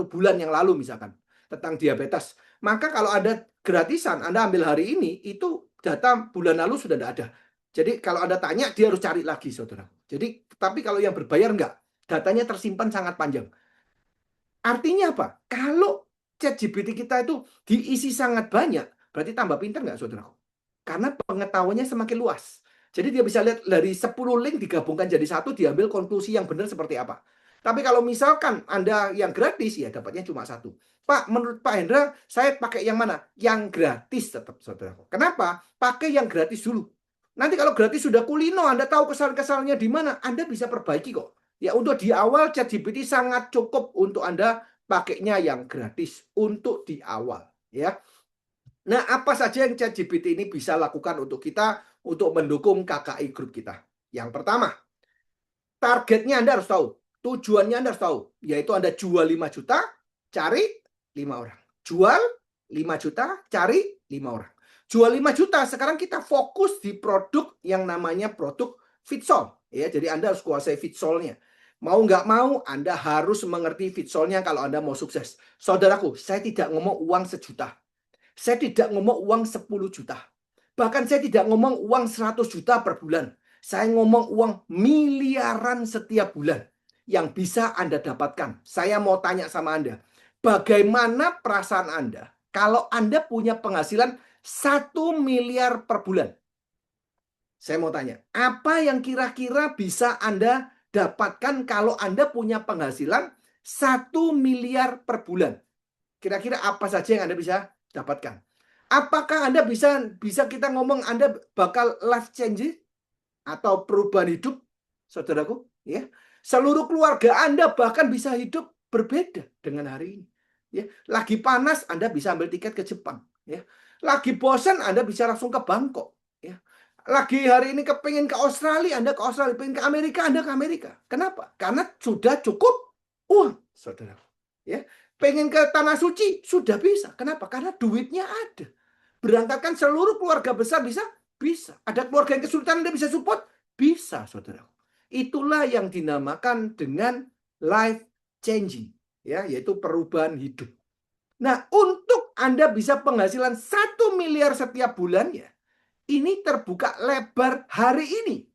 S3: bulan yang lalu misalkan tentang diabetes. Maka kalau ada gratisan, Anda ambil hari ini, itu data bulan lalu sudah tidak ada. Jadi kalau Anda tanya, dia harus cari lagi, saudara. Jadi, tapi kalau yang berbayar enggak, datanya tersimpan sangat panjang. Artinya apa? Kalau ChatGPT kita itu diisi sangat banyak, berarti tambah pintar nggak, saudaraku? Karena pengetahuannya semakin luas. Jadi dia bisa lihat dari 10 link digabungkan jadi satu, diambil konklusi yang benar seperti apa. Tapi kalau misalkan Anda yang gratis, ya dapatnya cuma satu. Pak, menurut Pak Hendra, saya pakai yang mana? Yang gratis tetap, saudaraku. Kenapa? Pakai yang gratis dulu. Nanti kalau gratis sudah kulino, Anda tahu kesalahan-kesalahannya di mana, Anda bisa perbaiki kok. Ya, untuk di awal ChatGPT sangat cukup untuk Anda pakainya yang gratis untuk di awal, ya. Nah, apa saja yang ChatGPT ini bisa lakukan untuk kita untuk mendukung KKI grup kita? Yang pertama, targetnya Anda harus tahu, tujuannya Anda harus tahu, yaitu Anda jual 5 juta, cari 5 orang. Jual 5 juta, cari 5 orang. Jual 5 juta, sekarang kita fokus di produk yang namanya produk Fitsol. Ya, jadi Anda harus kuasai Fitsolnya. Mau nggak mau, Anda harus mengerti Fitsolnya kalau Anda mau sukses. Saudaraku, saya tidak ngomong uang 1 juta. Saya tidak ngomong uang 10 juta. Bahkan saya tidak ngomong uang 100 juta per bulan. Saya ngomong uang miliaran setiap bulan yang bisa Anda dapatkan. Saya mau tanya sama Anda, bagaimana perasaan Anda kalau Anda punya penghasilan 1 miliar per bulan? Saya mau tanya, apa yang kira-kira bisa Anda dapatkan kalau Anda punya penghasilan 1 miliar per bulan? Kira-kira apa saja yang Anda bisa dapatkan? Apakah Anda bisa kita ngomong Anda bakal life changing atau perubahan hidup, saudaraku? Ya, seluruh keluarga Anda bahkan bisa hidup berbeda dengan hari ini. Ya, lagi panas Anda bisa ambil tiket ke Jepang. Ya, lagi bosan Anda bisa langsung ke Bangkok. Ya, lagi hari ini kepengen ke Australia, Anda ke Australia, pengen ke Amerika, Anda ke Amerika. Kenapa? Karena sudah cukup uang, saudaraku. Ya, pengen ke Tanah Suci, sudah bisa. Kenapa? Karena duitnya ada. Berangkatkan seluruh keluarga besar bisa? Bisa. Ada keluarga yang kesulitan Anda bisa support? Bisa, saudara. Itulah yang dinamakan dengan life changing. Ya, yaitu perubahan hidup. Nah, untuk Anda bisa penghasilan 1 miliar setiap bulannya, ini terbuka lebar hari ini.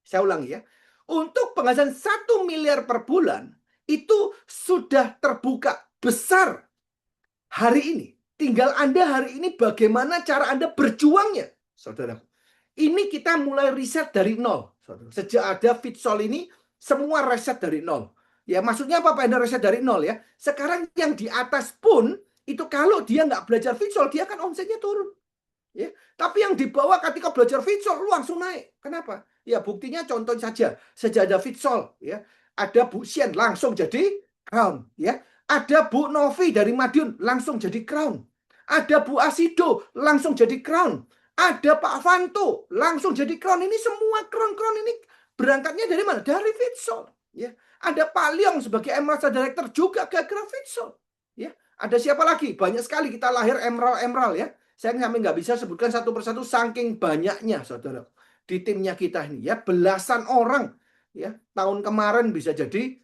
S3: Saya ulangi ya. Untuk penghasilan 1 miliar per bulan, itu sudah terbuka besar hari ini. Tinggal Anda hari ini bagaimana cara Anda berjuangnya, saudara. Ini kita mulai riset dari nol. Saudara. Sejak ada Fitsol ini, semua riset dari nol. Ya, maksudnya apa Anda riset dari nol ya? Sekarang yang di atas pun, itu kalau dia nggak belajar Fitsol, dia kan omsetnya turun. Ya. Tapi yang di bawah ketika belajar Fitzol lu langsung naik. Kenapa? Ya buktinya contoh saja sejadah Fitzol ya. Ada Bu Sien langsung jadi crown ya. Ada Bu Novi dari Madiun langsung jadi crown. Ada Bu Asido langsung jadi crown. Ada Pak Fanto langsung jadi crown. Ini semua crown-crown ini berangkatnya dari mana? Dari Fitzol ya. Ada Pak Leong sebagai Emerald Director juga gara-gara Fitzol ya. Ada siapa lagi? Banyak sekali kita lahir emerald ya. Saya sampai nggak bisa sebutkan satu persatu saking banyaknya, saudara. Di timnya kita ini ya, belasan orang ya. Tahun kemarin bisa jadi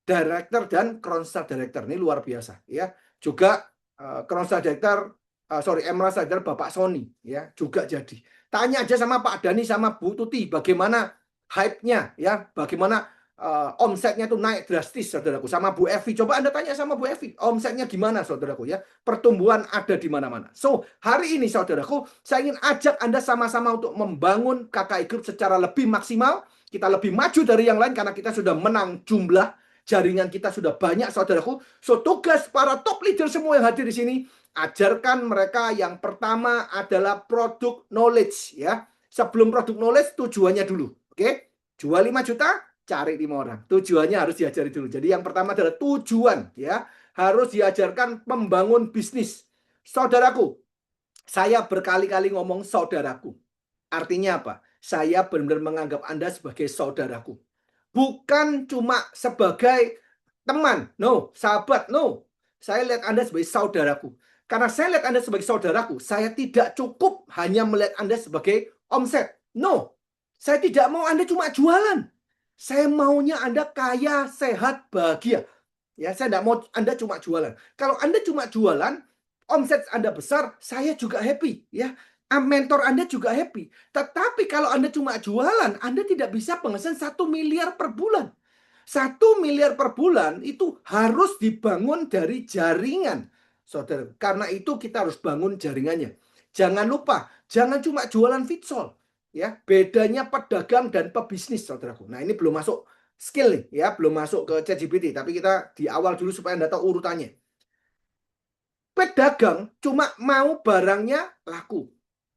S3: director dan crown star director, ini luar biasa ya. Juga crown star director, Emerald Star Director Bapak Sony ya, juga jadi. Tanya aja sama Pak Dani sama Bu Tuti bagaimana hype-nya ya, bagaimana omsetnya tuh naik drastis, saudaraku. Sama Bu Evi, coba Anda tanya sama Bu Evi, omsetnya gimana, saudaraku ya. Pertumbuhan ada di mana-mana. So, hari ini, saudaraku, saya ingin ajak Anda sama-sama untuk membangun KKI Group secara lebih maksimal. Kita lebih maju dari yang lain karena kita sudah menang jumlah. Jaringan kita sudah banyak, saudaraku. So, tugas para top leader semua yang hadir di sini, ajarkan mereka yang pertama adalah produk knowledge ya. Sebelum produk knowledge, tujuannya dulu. Oke? Jual 5 juta, cari 5 orang. Tujuannya harus diajari dulu. Jadi yang pertama adalah tujuan ya. Harus diajarkan membangun bisnis. Saudaraku, saya berkali-kali ngomong saudaraku. Artinya apa? Saya benar-benar menganggap Anda sebagai saudaraku. Bukan cuma sebagai teman. No, sahabat. No. Saya lihat Anda sebagai saudaraku. Karena saya lihat Anda sebagai saudaraku, saya tidak cukup hanya melihat Anda sebagai omset. No. Saya tidak mau Anda cuma jualan. Saya maunya Anda kaya, sehat, bahagia. Ya, saya tidak mau Anda cuma jualan. Kalau Anda cuma jualan, omset Anda besar, saya juga happy. Ya, mentor Anda juga happy. Tetapi kalau Anda cuma jualan, Anda tidak bisa penghasilan 1 miliar per bulan. 1 miliar per bulan itu harus dibangun dari jaringan, saudara. Karena itu kita harus bangun jaringannya. Jangan lupa, jangan cuma jualan Fitzol. Ya, bedanya pedagang dan pebisnis, saudaraku. Nah, ini belum masuk skill nih, ya, belum masuk ke ChatGPT. Tapi kita di awal dulu supaya Anda tahu urutannya. Pedagang cuma mau barangnya laku,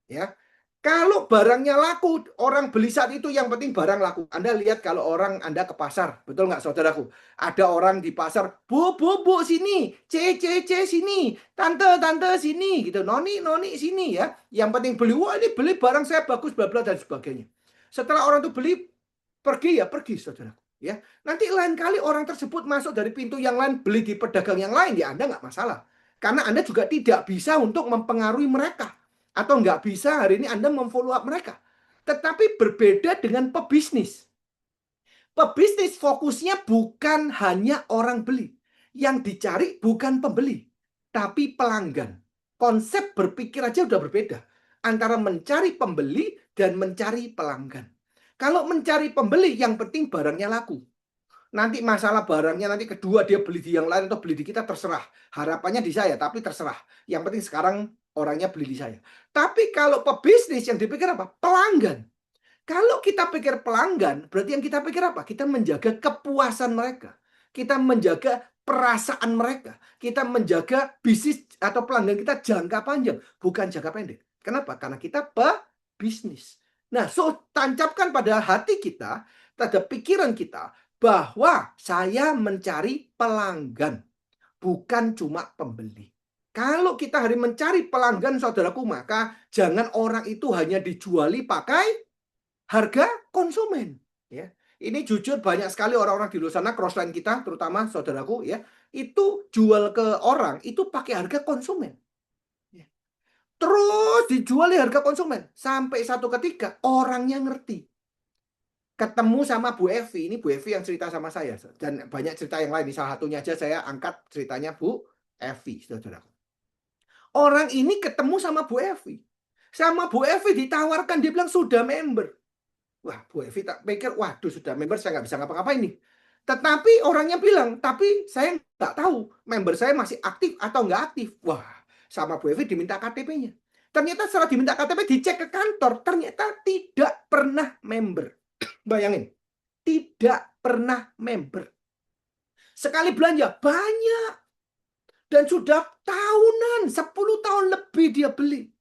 S3: ya. Kalau barangnya laku, orang beli saat itu, yang penting barang laku. Anda lihat kalau orang Anda ke pasar, betul nggak, saudaraku? Ada orang di pasar, bu, sini, c, sini, tante, sini, gitu, noni, sini, ya. Yang penting beli, wah ini beli barang saya bagus, bla bla dan sebagainya. Setelah orang itu beli, pergi ya pergi, saudaraku. Ya, nanti lain kali orang tersebut masuk dari pintu yang lain, beli di pedagang yang lain, ya Anda nggak masalah. Karena Anda juga tidak bisa untuk mempengaruhi mereka. Atau nggak bisa hari ini Anda memfollow up mereka. Tetapi berbeda dengan pebisnis. Pebisnis fokusnya bukan hanya orang beli. Yang dicari bukan pembeli, tapi pelanggan. Konsep berpikir aja udah berbeda. Antara mencari pembeli dan mencari pelanggan. Kalau mencari pembeli, yang penting barangnya laku. Nanti masalah barangnya, nanti kedua dia beli di yang lain atau beli di kita, terserah. Harapannya di saya, tapi terserah. Yang penting sekarang orangnya beli di saya. Tapi kalau pebisnis yang dipikir apa? Pelanggan. Kalau kita pikir pelanggan, berarti yang kita pikir apa? Kita menjaga kepuasan mereka. Kita menjaga perasaan mereka. Kita menjaga bisnis atau pelanggan kita jangka panjang, bukan jangka pendek. Kenapa? Karena kita pebisnis. Nah, so tancapkan pada hati kita, pada pikiran kita, bahwa saya mencari pelanggan, bukan cuma pembeli. Kalau kita hari mencari pelanggan, saudaraku, maka jangan orang itu hanya dijuali pakai harga konsumen. Ya, ini jujur banyak sekali orang-orang di luar sana, crossline kita, terutama saudaraku, ya, itu jual ke orang itu pakai harga konsumen. Ya. Terus dijual di harga konsumen sampai satu ketika orangnya ngerti. Ketemu sama Bu Evi, ini Bu Evi yang cerita sama saya, dan banyak cerita yang lain. Salah satunya aja saya angkat ceritanya Bu Evi, saudaraku. Orang ini ketemu sama Bu Evi. Sama Bu Evi ditawarkan, dia bilang sudah member. Wah, Bu Evi tak pikir, waduh sudah member saya nggak bisa ngapa-ngapain nih. Tetapi orangnya bilang, tapi saya nggak tahu member saya masih aktif atau nggak aktif. Wah, sama Bu Evi diminta KTP-nya. Ternyata setelah diminta KTP, dicek ke kantor, ternyata tidak pernah member. Bayangin, tidak pernah member. Sekali belanja banyak. Dan sudah tahunan, 10 tahun lebih dia beli.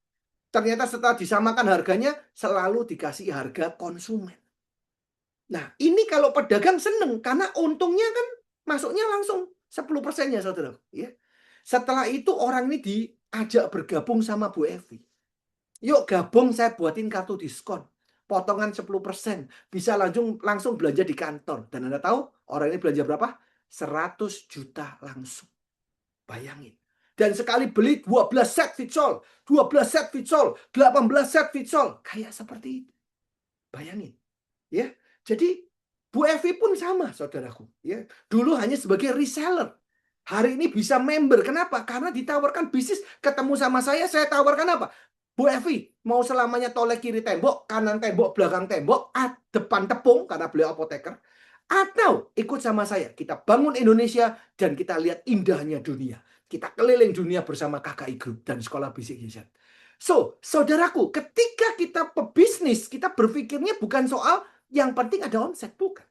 S3: Ternyata setelah disamakan harganya, selalu dikasih harga konsumen. Nah, ini kalau pedagang seneng, karena untungnya kan masuknya langsung 10%-nya, saudara. Ya. Setelah itu orang ini diajak bergabung sama Bu Evi. Yuk gabung, saya buatin kartu diskon. Potongan 10%. Bisa langsung belanja di kantor. Dan Anda tahu orang ini belanja berapa? 100 juta langsung. Bayangin. Dan sekali beli 12 set fitsol, 12 set fitsol, 18 set fitsol. Kayak seperti itu. Bayangin. Ya. Jadi Bu Evi pun sama, saudaraku. Ya. Dulu hanya sebagai reseller. Hari ini bisa member. Kenapa? Karena ditawarkan bisnis. Ketemu sama saya tawarkan apa? Bu Evi, mau selamanya toleh kiri tembok, kanan tembok, belakang tembok, depan tepung, karena beliau apoteker. Atau ikut sama saya, kita bangun Indonesia dan kita lihat indahnya dunia. Kita keliling dunia bersama KKI Group dan Sekolah Bisik GZ. So, saudaraku, ketika kita pebisnis, kita berpikirnya bukan soal yang penting ada omset, bukan.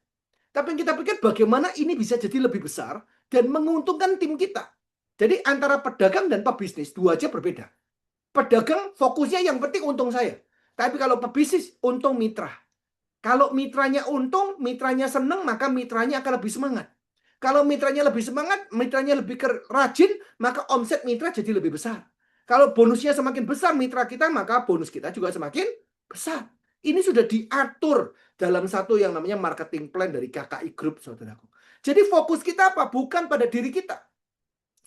S3: Tapi yang kita pikir bagaimana ini bisa jadi lebih besar dan menguntungkan tim kita. Jadi antara pedagang dan pebisnis, dua aja berbeda. Pedagang fokusnya yang penting untung saya. Tapi kalau pebisnis, untung mitra. Kalau mitranya untung, mitranya senang, maka mitranya akan lebih semangat. Kalau mitranya lebih semangat, mitranya lebih rajin, maka omset mitra jadi lebih besar. Kalau bonusnya semakin besar mitra kita, maka bonus kita juga semakin besar. Ini sudah diatur dalam satu yang namanya marketing plan dari KKI Group, saudaraku. Jadi fokus kita apa? Bukan pada diri kita,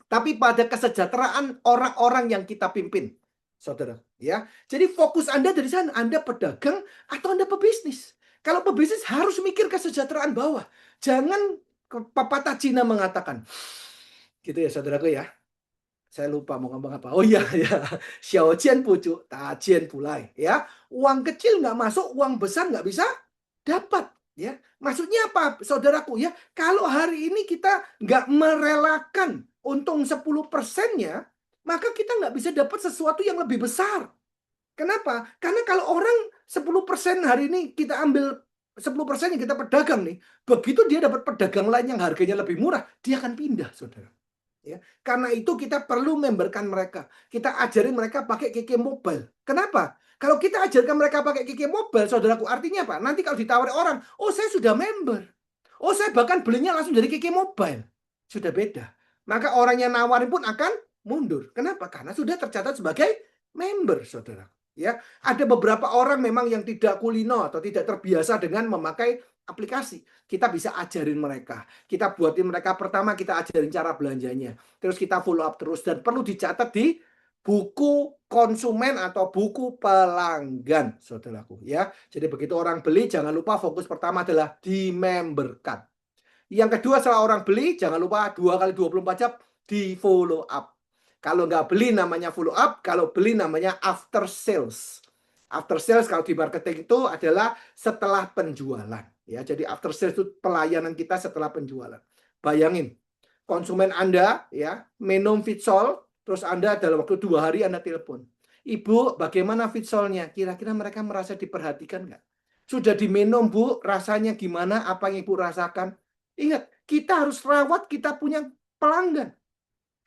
S3: tapi pada kesejahteraan orang-orang yang kita pimpin, saudara. Ya, jadi fokus Anda dari sana. Anda pedagang atau Anda pebisnis? Kalau pebisnis harus mikir kesejahteraan bawah. Jangan pepatah Cina mengatakan, gitu ya, saudaraku ya. Saya lupa mau ngomong apa. Oh iya, ya. Xiao jian pucu, ta jian pulai. Ya, uang kecil nggak masuk, uang besar nggak bisa dapat. Ya, maksudnya apa, saudaraku ya? Kalau hari ini kita nggak merelakan untung 10%-nya, maka kita nggak bisa dapat sesuatu yang lebih besar. Kenapa? Karena kalau orang 10% hari ini kita ambil 10% yang kita pedagang nih, begitu dia dapat pedagang lain yang harganya lebih murah, dia akan pindah, saudara. Ya, karena itu kita perlu memberkan mereka. Kita ajarin mereka pakai KK Mobile. Kenapa? Kalau kita ajarkan mereka pakai KK Mobile, saudaraku, artinya apa? Nanti kalau ditawari orang, oh saya sudah member. Oh saya bahkan belinya langsung dari KK Mobile. Sudah beda. Maka orang yang nawarin pun akan mundur. Kenapa? Karena sudah tercatat sebagai member, saudara. Ya, ada beberapa orang memang yang tidak kulino atau tidak terbiasa dengan memakai aplikasi. Kita bisa ajarin mereka. Kita buatin mereka, pertama kita ajarin cara belanjanya. Terus kita follow up terus. Dan perlu dicatat di buku konsumen atau buku pelanggan, saudaraku. Ya, jadi begitu orang beli, jangan lupa fokus pertama adalah dimemberkan. Yang kedua, setelah orang beli, jangan lupa 2 kali 24 jam di follow up. Kalau nggak beli namanya follow up, kalau beli namanya after sales. After sales kalau di marketing itu adalah setelah penjualan. Ya, jadi after sales itu pelayanan kita setelah penjualan. Bayangin, konsumen Anda ya minum Fitsol, terus Anda dalam waktu 2 hari Anda telepon. Ibu, bagaimana Fitsolnya? Kira-kira mereka merasa diperhatikan nggak? Sudah diminum, Bu, rasanya gimana? Apa yang Ibu rasakan? Ingat, kita harus rawat, kita punya pelanggan.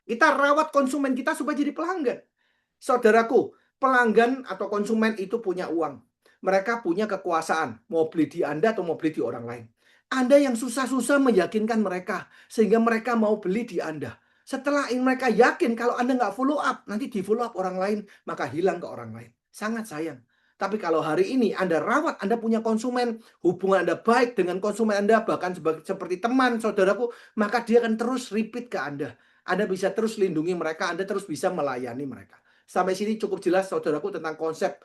S3: Kita rawat konsumen kita supaya jadi pelanggan. Saudaraku, pelanggan atau konsumen itu punya uang. Mereka punya kekuasaan. Mau beli di Anda atau mau beli di orang lain. Anda yang susah-susah meyakinkan mereka. Sehingga mereka mau beli di Anda. Setelah mereka yakin kalau Anda nggak follow up, nanti di follow up orang lain, maka hilang ke orang lain. Sangat sayang. Tapi kalau hari ini Anda rawat, Anda punya konsumen, hubungan Anda baik dengan konsumen Anda, bahkan seperti teman, saudaraku, maka dia akan terus repeat ke Anda. Anda bisa terus lindungi mereka, Anda terus bisa melayani mereka. Sampai sini cukup jelas, saudaraku, tentang konsep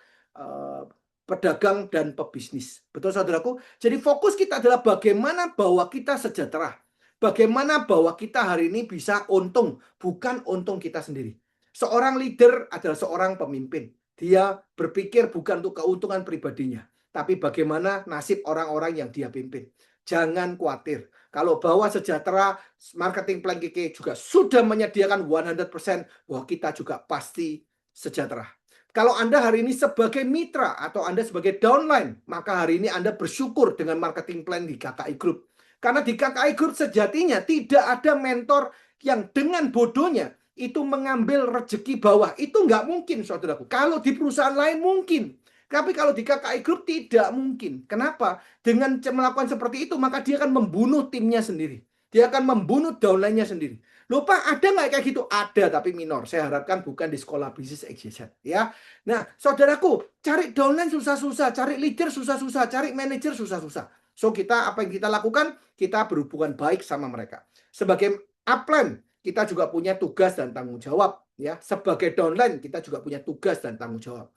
S3: pedagang dan pebisnis. Betul, saudaraku? Jadi fokus kita adalah bagaimana bahwa kita sejahtera. Bagaimana bahwa kita hari ini bisa untung, bukan untung kita sendiri. Seorang leader adalah seorang pemimpin. Dia berpikir bukan untuk keuntungan pribadinya, tapi bagaimana nasib orang-orang yang dia pimpin. Jangan khawatir. Kalau Bawah Sejahtera, marketing plan KK juga sudah menyediakan 100% bahwa kita juga pasti sejahtera. Kalau Anda hari ini sebagai mitra atau Anda sebagai downline, maka hari ini Anda bersyukur dengan marketing plan di KKI Group. Karena di KKI Group sejatinya tidak ada mentor yang dengan bodohnya itu mengambil rezeki bawah. Itu nggak mungkin, saudaraku. Kalau di perusahaan lain mungkin. Tapi kalau di KKI Group tidak mungkin. Kenapa? Dengan melakukan seperti itu, maka dia akan membunuh timnya sendiri. Dia akan membunuh downline-nya sendiri. Lupa, ada nggak kayak gitu? Ada, tapi minor. Saya harapkan bukan di sekolah bisnis execution. Ya. Nah, saudaraku, cari downline susah-susah. Cari leader susah-susah. Cari manajer susah-susah. So, apa yang kita lakukan? Kita berhubungan baik sama mereka. Sebagai upline, kita juga punya tugas dan tanggung jawab. Ya, sebagai downline, kita juga punya tugas dan tanggung jawab.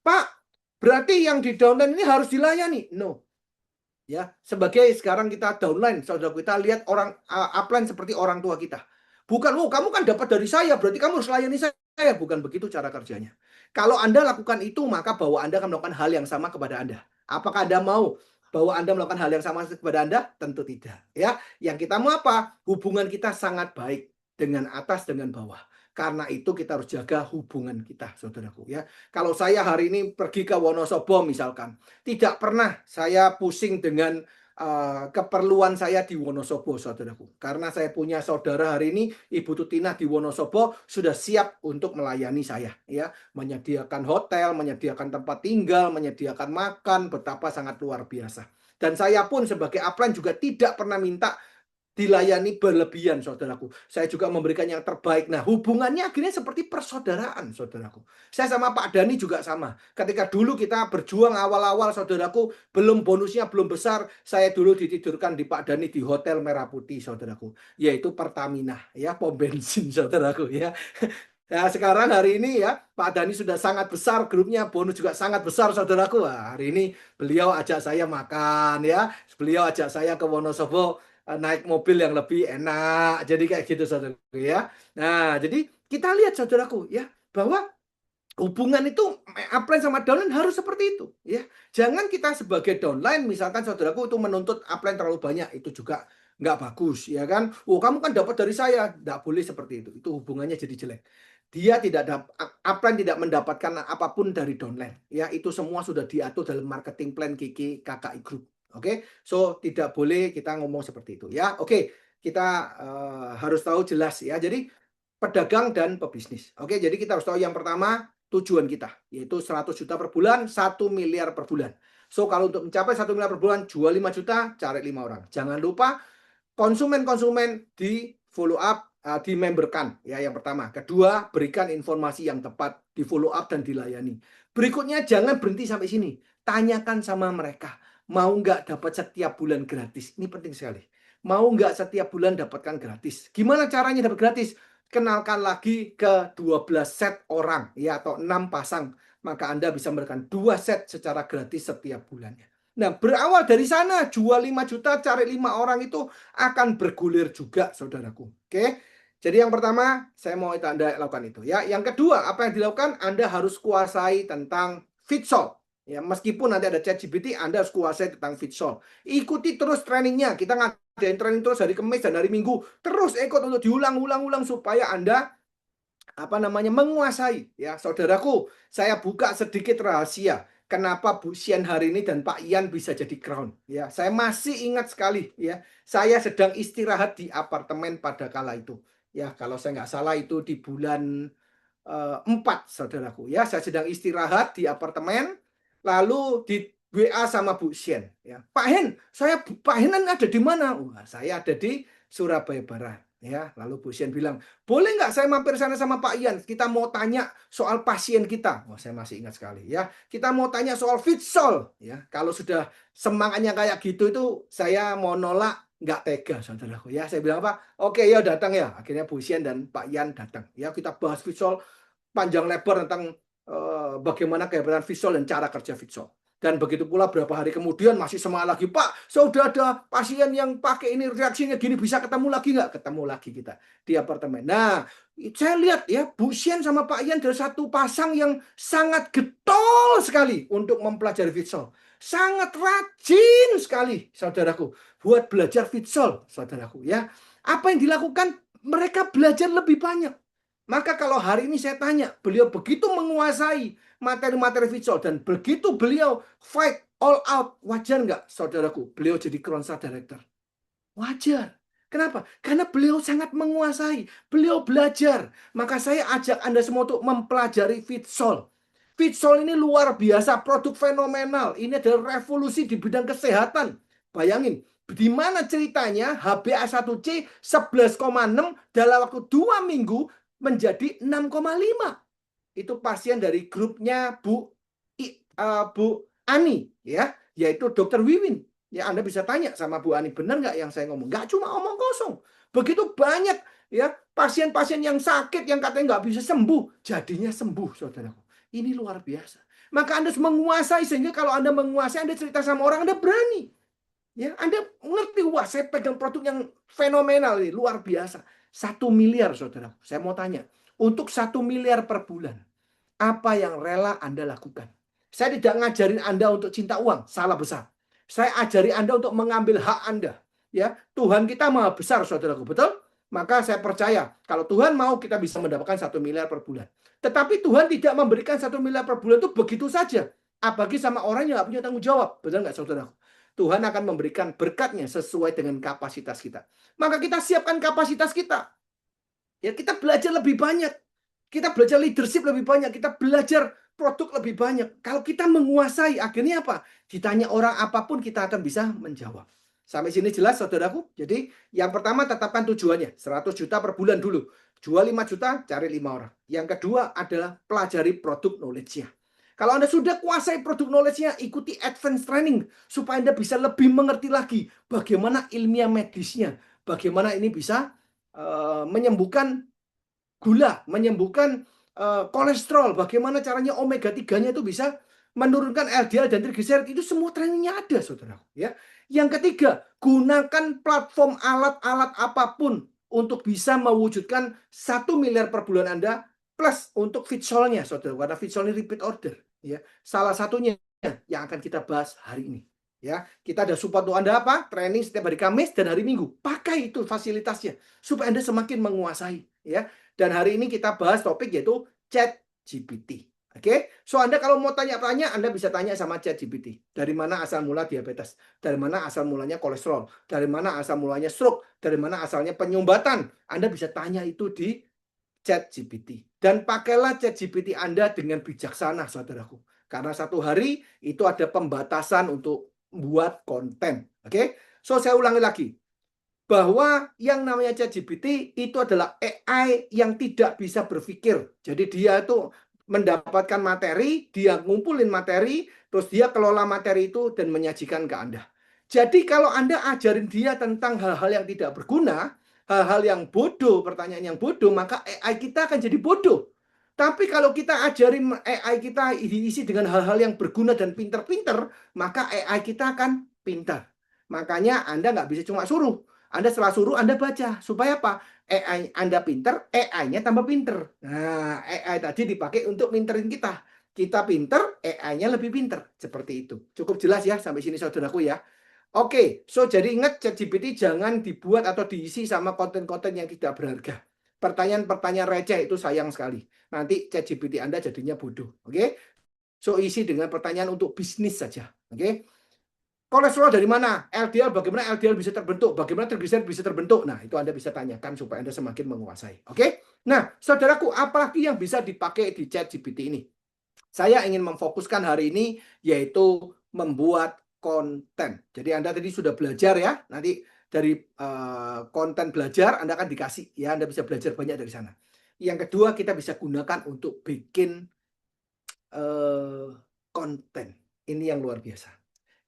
S3: Pak, berarti yang di downline ini harus dilayani? No. Ya, sebagai sekarang kita downline, saudara kita lihat orang upline seperti orang tua kita. Bukan, oh kamu kan dapat dari saya, berarti kamu harus layani saya. Bukan begitu cara kerjanya. Kalau Anda lakukan itu, maka bahwa Anda akan melakukan hal yang sama kepada Anda. Apakah Anda mau bahwa Anda melakukan hal yang sama kepada Anda? Tentu tidak. Ya, yang kita mau apa? Hubungan kita sangat baik dengan atas dengan bawah. Karena itu kita harus jaga hubungan kita, saudaraku. Ya, kalau saya hari ini pergi ke Wonosobo misalkan, tidak pernah saya pusing dengan keperluan saya di Wonosobo, saudaraku. Karena saya punya saudara hari ini, Ibu Tutina di Wonosobo sudah siap untuk melayani saya, ya, menyediakan hotel, menyediakan tempat tinggal, menyediakan makan, betapa sangat luar biasa. Dan saya pun sebagai upline juga tidak pernah minta dilayani berlebihan, saudaraku. Saya juga memberikan yang terbaik. Nah, hubungannya akhirnya seperti persaudaraan, saudaraku. Saya sama Pak Dhani juga sama. Ketika dulu kita berjuang awal-awal, saudaraku, belum bonusnya belum besar, saya dulu ditidurkan di Pak Dhani di Hotel Merah Putih, saudaraku. Yaitu Pertamina, ya, pom bensin, saudaraku, ya. Nah, sekarang hari ini ya, Pak Dhani sudah sangat besar, grupnya bonus juga sangat besar, saudaraku. Wah, hari ini beliau ajak saya makan, ya. Beliau ajak saya ke Wonosobo, naik mobil yang lebih enak. Jadi kayak gitu, saudaraku, ya. Nah, jadi kita lihat, saudaraku, ya, bahwa hubungan itu upline sama downline harus seperti itu, ya. Jangan kita sebagai downline, misalkan saudaraku itu menuntut upline terlalu banyak, itu juga nggak bagus, ya kan? Oh, kamu kan dapat dari saya, nggak boleh seperti itu. Itu hubungannya jadi jelek. Dia tidak upline tidak mendapatkan apapun dari downline, ya. Itu semua sudah diatur dalam marketing plan KKI Group. Oke, so tidak boleh kita ngomong seperti itu, ya. Oke, kita harus tahu jelas, ya. Jadi pedagang dan pebisnis. Oke, jadi kita harus tahu yang pertama tujuan kita, yaitu 100 juta per bulan, 1 miliar per bulan. So, kalau untuk mencapai 1 miliar per bulan, jual 5 juta, cari 5 orang. Jangan lupa konsumen-konsumen di follow up, di memberkan, ya, yang pertama. Kedua, berikan informasi yang tepat, di follow up dan dilayani. Berikutnya, jangan berhenti sampai sini. Tanyakan sama mereka, mau nggak dapat setiap bulan gratis? Ini penting sekali. Mau nggak setiap bulan dapatkan gratis? Gimana caranya dapat gratis? Kenalkan lagi ke 12 set orang, ya, atau 6 pasang. Maka Anda bisa memberikan 2 set secara gratis setiap bulannya. Nah, berawal dari sana, jual 5 juta, cari 5 orang itu akan bergulir juga, saudaraku. Oke? Jadi yang pertama, saya mau Anda lakukan itu, ya. Yang kedua, apa yang dilakukan? Anda harus kuasai tentang Fitsol. Ya, meskipun nanti ada ChatGPT, Anda harus kuasai tentang Fitsol. Ikuti terus trainingnya. Kita ngadain training terus hari Kamis dan hari Minggu. Terus ikut untuk diulang-ulang supaya Anda menguasai, ya. Saudaraku, saya buka sedikit rahasia. Kenapa Bu Sian hari ini dan Pak Ian bisa jadi crown, ya. Saya masih ingat sekali, ya. Saya sedang istirahat di apartemen pada kala itu. Ya, kalau saya nggak salah itu di bulan 4, saudaraku, ya. Saya sedang istirahat di apartemen, lalu di WA sama Bu Sian, ya. Pak Hen ada di mana? Wah, saya ada di Surabaya Barat, ya. Lalu Bu Sian bilang, boleh nggak saya mampir sana sama Pak Ian? Kita mau tanya soal pasien kita. Wah, saya masih ingat sekali, ya. Kita mau tanya soal Fitsol, ya. Kalau sudah semangatnya kayak gitu itu saya mau nolak nggak tega, saudaraku, ya. Saya bilang apa? Oke, ya datang, ya. Akhirnya Bu Sian dan Pak Ian datang, ya. Kita bahas Fitsol panjang lebar tentang bagaimana kehebatan Fitsol dan cara kerja Fitsol. Dan begitu pula berapa hari kemudian masih semangat lagi, Pak, sudah ada pasien yang pakai ini reaksinya gini, bisa ketemu lagi nggak? Ketemu lagi kita di apartemen. Nah, saya lihat, ya, Bu Sian sama Pak Ian adalah satu pasang yang sangat getol sekali untuk mempelajari Fitsol. Sangat rajin sekali, saudaraku, buat belajar Fitsol, saudaraku, ya. Apa yang dilakukan? Mereka belajar lebih banyak. Maka kalau hari ini saya tanya, beliau begitu menguasai materi-materi Fitsol dan begitu beliau fight all out, wajar nggak, saudaraku, beliau jadi Crown Star Director? Wajar. Kenapa? Karena beliau sangat menguasai. Beliau belajar. Maka saya ajak Anda semua untuk mempelajari Fitsol. Fitsol ini luar biasa, produk fenomenal. Ini adalah revolusi di bidang kesehatan. Bayangin, di mana ceritanya HbA1c 11,6 dalam waktu 2 minggu menjadi 6,5. Itu pasien dari grupnya Bu Ani, ya, yaitu Dokter Wiwin. Ya, Anda bisa tanya sama Bu Ani, benar nggak yang saya ngomong? Nggak cuma omong kosong. Begitu banyak ya pasien-pasien yang sakit yang katanya nggak bisa sembuh, jadinya sembuh, saudaraku. Ini luar biasa. Maka Anda harus menguasai, sehingga kalau Anda menguasai, Anda cerita sama orang, Anda berani. Ya, Anda ngerti, wah saya pegang produk yang fenomenal ini, luar biasa. 1 miliar, saudaraku. Saya mau tanya, untuk 1 miliar per bulan, apa yang rela Anda lakukan? Saya tidak ngajarin Anda untuk cinta uang, salah besar. Saya ajari Anda untuk mengambil hak Anda. Ya, Tuhan kita maha besar, saudaraku, betul? Maka saya percaya kalau Tuhan mau, kita bisa mendapatkan 1 miliar per bulan. Tetapi Tuhan tidak memberikan 1 miliar per bulan itu begitu saja. Apalagi sama orang yang nggak punya tanggung jawab, betul nggak, saudaraku? Tuhan akan memberikan berkatnya sesuai dengan kapasitas kita. Maka kita siapkan kapasitas kita. Ya, kita belajar lebih banyak. Kita belajar leadership lebih banyak, kita belajar produk lebih banyak. Kalau kita menguasai, akhirnya apa? Ditanya orang apapun, kita akan bisa menjawab. Sampai sini jelas, saudaraku? Jadi, yang pertama tetapkan tujuannya. 100 juta per bulan dulu. Jual 5 juta, cari 5 orang. Yang kedua adalah pelajari produk knowledge-nya. Kalau Anda sudah kuasai produk knowledge-nya, ikuti advance training. Supaya Anda bisa lebih mengerti lagi bagaimana ilmiah medisnya. Bagaimana ini bisa menyembuhkan gula, menyembuhkan kolesterol, bagaimana caranya omega 3-nya itu bisa menurunkan LDL dan triglycerid, itu semua trainingnya ada, saudaraku. Ya. Yang ketiga, gunakan platform alat-alat apapun untuk bisa mewujudkan 1 miliar per bulan Anda, plus untuk Fitsol-nya, saudara. Karena Fitsol ini repeat order. Ya. Salah satunya yang akan kita bahas hari ini. Ya, kita ada support untuk Anda apa? Training setiap hari Kamis dan hari Minggu. Pakai itu fasilitasnya supaya Anda semakin menguasai. Ya. Dan hari ini kita bahas topik yaitu ChatGPT. Oke, so Anda kalau mau tanya-tanya, Anda bisa tanya sama ChatGPT. Dari mana asal mula diabetes? Dari mana asal mulanya kolesterol? Dari mana asal mulanya stroke? Dari mana asalnya penyumbatan? Anda bisa tanya itu di ChatGPT. Dan pakailah ChatGPT Anda dengan bijaksana, saudaraku. Karena satu hari itu ada pembatasan untuk buat konten. Oke, so saya ulangi lagi. Bahwa yang namanya ChatGPT itu adalah AI yang tidak bisa berpikir. Jadi dia itu mendapatkan materi, dia ngumpulin materi, terus dia kelola materi itu dan menyajikan ke Anda. Jadi kalau Anda ajarin dia tentang hal-hal yang tidak berguna, hal-hal yang bodoh, pertanyaan yang bodoh, maka AI kita akan jadi bodoh. Tapi kalau kita ajarin AI kita diisi dengan hal-hal yang berguna dan pinter-pinter, maka AI kita akan pintar. Makanya Anda nggak bisa cuma suruh. Anda setelah suruh, Anda baca. Supaya apa? AI Anda pinter, AI-nya tambah pinter. Nah, AI tadi dipakai untuk pinterin kita. Kita pinter, AI-nya lebih pinter. Seperti itu. Cukup jelas ya sampai sini, saudaraku ya. Oke, so jadi ingat ChatGPT jangan dibuat atau diisi sama konten-konten yang tidak berharga. Pertanyaan-pertanyaan receh itu sayang sekali. Nanti ChatGPT Anda jadinya bodoh. Oke? So isi dengan pertanyaan untuk bisnis saja. Oke? Kolesterol dari mana? LDL, bagaimana LDL bisa terbentuk? Bagaimana triglycerid bisa terbentuk? Nah, itu Anda bisa tanyakan supaya Anda semakin menguasai. Oke? Nah, saudaraku, apalagi yang bisa dipakai di ChatGPT ini? Saya ingin memfokuskan hari ini yaitu membuat konten. Jadi Anda tadi sudah belajar ya. Nanti dari konten belajar Anda akan dikasih ya. Anda bisa belajar banyak dari sana. Yang kedua, kita bisa gunakan untuk bikin konten. Ini yang luar biasa.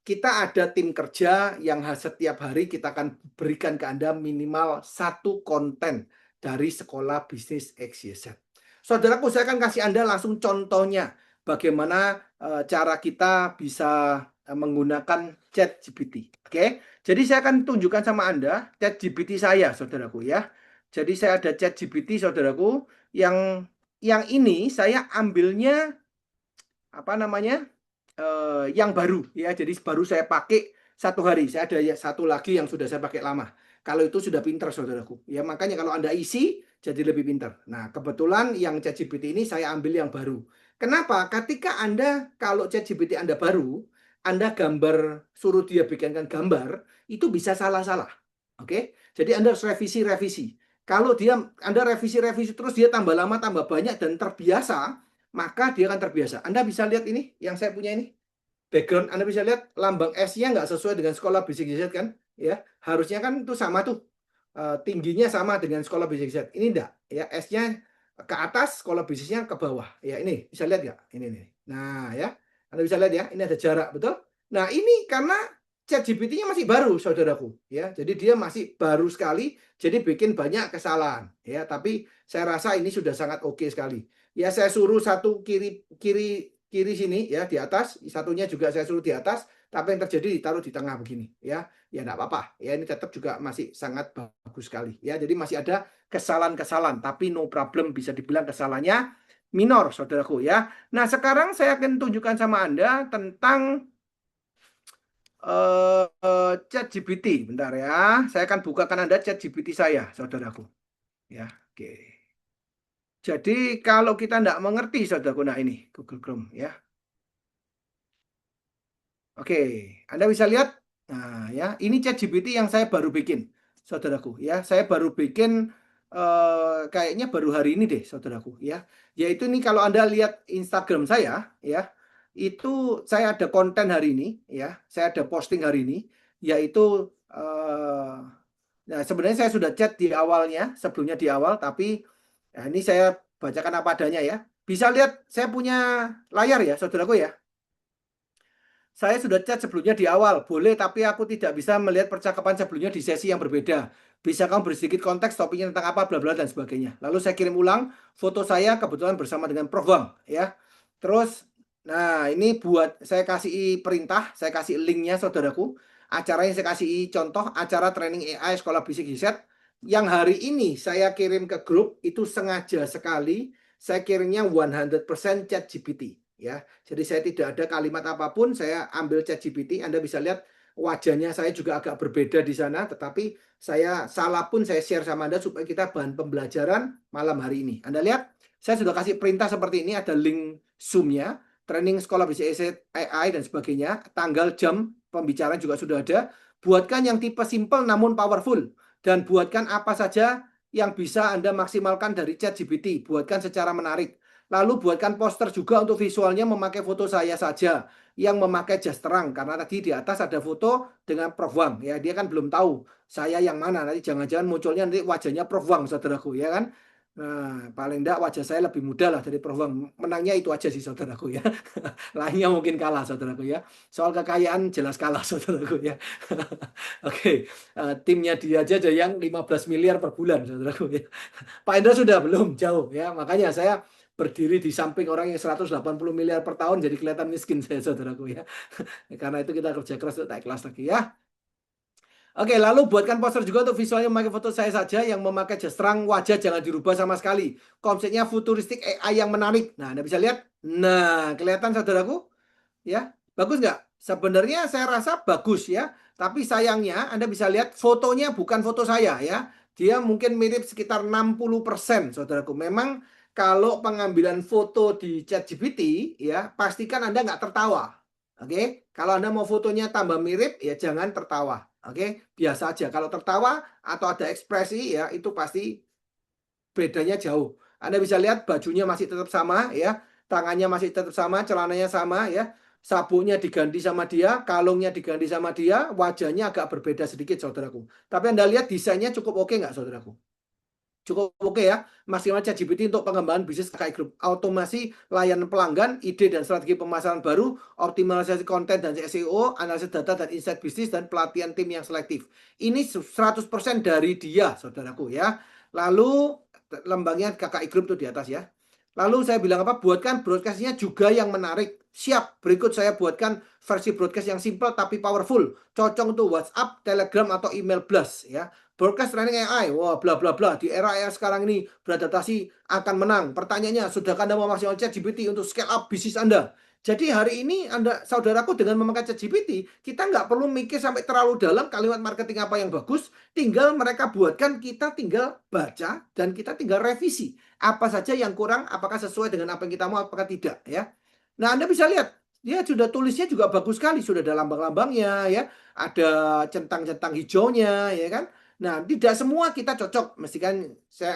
S3: Kita ada tim kerja yang setiap hari kita akan berikan ke Anda minimal 1 konten dari Sekolah Bisnis XYZ. Saudaraku, saya akan kasih Anda langsung contohnya bagaimana cara kita bisa menggunakan ChatGPT. Oke, jadi saya akan tunjukkan sama Anda ChatGPT saya, saudaraku ya. Jadi saya ada ChatGPT, saudaraku, yang ini saya ambilnya apa namanya? Yang baru ya, jadi baru saya pakai 1 hari. Saya ada ya 1 lagi yang sudah saya pakai lama. Kalau itu sudah pinter, saudaraku ya, makanya kalau Anda isi jadi lebih pinter. Nah, kebetulan yang ChatGPT ini saya ambil yang baru. Kenapa? Ketika Anda, kalau ChatGPT Anda baru, Anda gambar, suruh dia bikinkan gambar, itu bisa salah-salah. Oke, jadi Anda harus revisi. Kalau Anda revisi terus dia tambah lama tambah banyak dan terbiasa, maka dia akan terbiasa. Anda bisa lihat ini yang saya punya ini. Background Anda bisa lihat lambang S-nya nggak sesuai dengan sekolah Basic Z kan? Ya, harusnya kan itu sama tuh. Tingginya sama dengan sekolah Basic Z. Ini enggak, ya S-nya ke atas, sekolah bisnisnya ke bawah. Ya, ini bisa lihat nggak? Ini nih. Nah, ya. Anda bisa lihat ya, ini ada jarak, betul? Nah, ini karena ChatGPT-nya masih baru, saudaraku, ya. Jadi dia masih baru sekali, jadi bikin banyak kesalahan, ya. Tapi saya rasa ini sudah sangat oke sekali. Ya, saya suruh satu kiri sini ya di atas, satunya juga saya suruh di atas, tapi yang terjadi ditaruh di tengah begini, ya. Ya enggak apa-apa. Ya, ini tetap juga masih sangat bagus sekali, ya. Jadi masih ada kesalahan-kesalahan, tapi no problem, bisa dibilang kesalahannya minor, saudaraku, ya. Nah, sekarang saya akan tunjukkan sama Anda tentang ChatGPT. Bentar ya, saya akan bukakan Anda ChatGPT saya, saudaraku. Ya, oke. Jadi kalau kita tidak mengerti, saudaraku, nah ini Google Chrome, ya. Oke, Anda bisa lihat. Nah, ya, ini ChatGPT yang saya baru bikin, saudaraku, ya. Saya baru bikin kayaknya baru hari ini deh, saudaraku, ya. Yaitu ini kalau Anda lihat Instagram saya, ya, itu saya ada konten hari ini, ya. Saya ada posting hari ini, yaitu nah, sebenarnya saya sudah chat di awalnya, sebelumnya di awal, tapi ya, ini saya bacakan apa adanya ya. Bisa lihat saya punya layar ya, saudaraku ya. Saya sudah chat sebelumnya di awal, boleh, tapi aku tidak bisa melihat percakapan sebelumnya di sesi yang berbeda. Bisa kamu beri sedikit konteks topiknya tentang apa, bla bla dan sebagainya. Lalu saya kirim ulang foto saya kebetulan bersama dengan Prof Wang, ya. Terus, nah ini buat saya kasih perintah, saya kasih linknya saudaraku. Acara yang saya kasih contoh, acara training AI Sekolah Bisik Hiset yang hari ini saya kirim ke grup itu sengaja sekali saya kirimnya 100% chat GPT. Ya, jadi saya tidak ada kalimat apapun, saya ambil ChatGPT. Anda bisa lihat wajahnya saya juga agak berbeda di sana, tetapi saya salah pun saya share sama Anda supaya kita bahan pembelajaran malam hari ini. Anda lihat, saya sudah kasih perintah seperti ini, ada link Zoom-nya, training sekolah bisnis AI dan sebagainya, tanggal jam pembicaraan juga sudah ada. Buatkan yang tipe simple namun powerful, dan buatkan apa saja yang bisa Anda maksimalkan dari ChatGPT, buatkan secara menarik. Lalu buatkan poster juga untuk visualnya memakai foto saya saja yang memakai jas terang karena tadi di atas ada foto dengan Prof Wang ya, dia kan belum tahu saya yang mana, nanti jangan-jangan munculnya nanti wajahnya Prof Wang, saudaraku, ya kan. Nah, paling enggak wajah saya lebih muda lah dari Prof Wang, menangnya itu aja sih, saudaraku, ya. Lainnya mungkin kalah, saudaraku, ya. Soal kekayaan jelas kalah, saudaraku, ya. Oke, timnya dia aja ada yang 15 miliar per bulan, saudaraku, ya. Pak Indra sudah belum, jauh, ya. Makanya saya berdiri di samping orang yang 180 miliar per tahun jadi kelihatan miskin saya, saudaraku, ya. Karena itu kita kerja keras untuk naik kelas lagi, ya. Oke, lalu buatkan poster juga untuk visualnya memakai foto saya saja yang memakai jas terang, wajah jangan dirubah sama sekali. Konsepnya futuristik AI yang menarik. Nah, Anda bisa lihat. Nah, kelihatan, saudaraku? Ya, bagus nggak? Sebenarnya saya rasa bagus ya. Tapi sayangnya Anda bisa lihat fotonya bukan foto saya ya. Dia mungkin mirip sekitar 60%, saudaraku. Memang kalau pengambilan foto di ChatGPT ya, pastikan Anda nggak tertawa. Oke, kalau Anda mau fotonya tambah mirip ya jangan tertawa. Oke, biasa aja. Kalau tertawa atau ada ekspresi ya itu pasti bedanya jauh. Anda bisa lihat bajunya masih tetap sama ya, tangannya masih tetap sama, celananya sama ya, sabuknya diganti sama dia, kalungnya diganti sama dia, wajahnya agak berbeda sedikit, saudaraku. Tapi Anda lihat desainnya cukup oke nggak, saudaraku? Cukup oke ya, maksimal ChatGPT untuk pengembangan bisnis KKI Group, automasi layanan pelanggan, ide dan strategi pemasaran baru, optimalisasi konten dan SEO, analisis data dan insight bisnis, dan pelatihan tim yang selektif. Ini 100% dari dia, saudaraku, ya. Lalu lembangnya KKI Group tuh di atas ya. Lalu saya bilang apa? Buatkan broadcastnya juga yang menarik. Siap, berikut saya buatkan versi broadcast yang simple tapi powerful. Cocok untuk WhatsApp, Telegram, atau email blast ya. Broadcast training AI, wah bla bla bla. Di era AI sekarang ini beradaptasi akan menang. Pertanyaannya, sudahkah Anda memaksimalkan ChatGPT untuk scale up bisnis Anda? Jadi hari ini Anda, saudaraku, dengan memakai ChatGPT, kita nggak perlu mikir sampai terlalu dalam kalimat marketing apa yang bagus. Tinggal mereka buatkan, kita tinggal baca dan kita tinggal revisi. Apa saja yang kurang, apakah sesuai dengan apa yang kita mau, apakah tidak ya. Nah, Anda bisa lihat, dia sudah tulisnya juga bagus sekali, sudah ada lambang-lambangnya ya, ada centang-centang hijaunya ya kan. Nah, tidak semua kita cocok. Mesti kan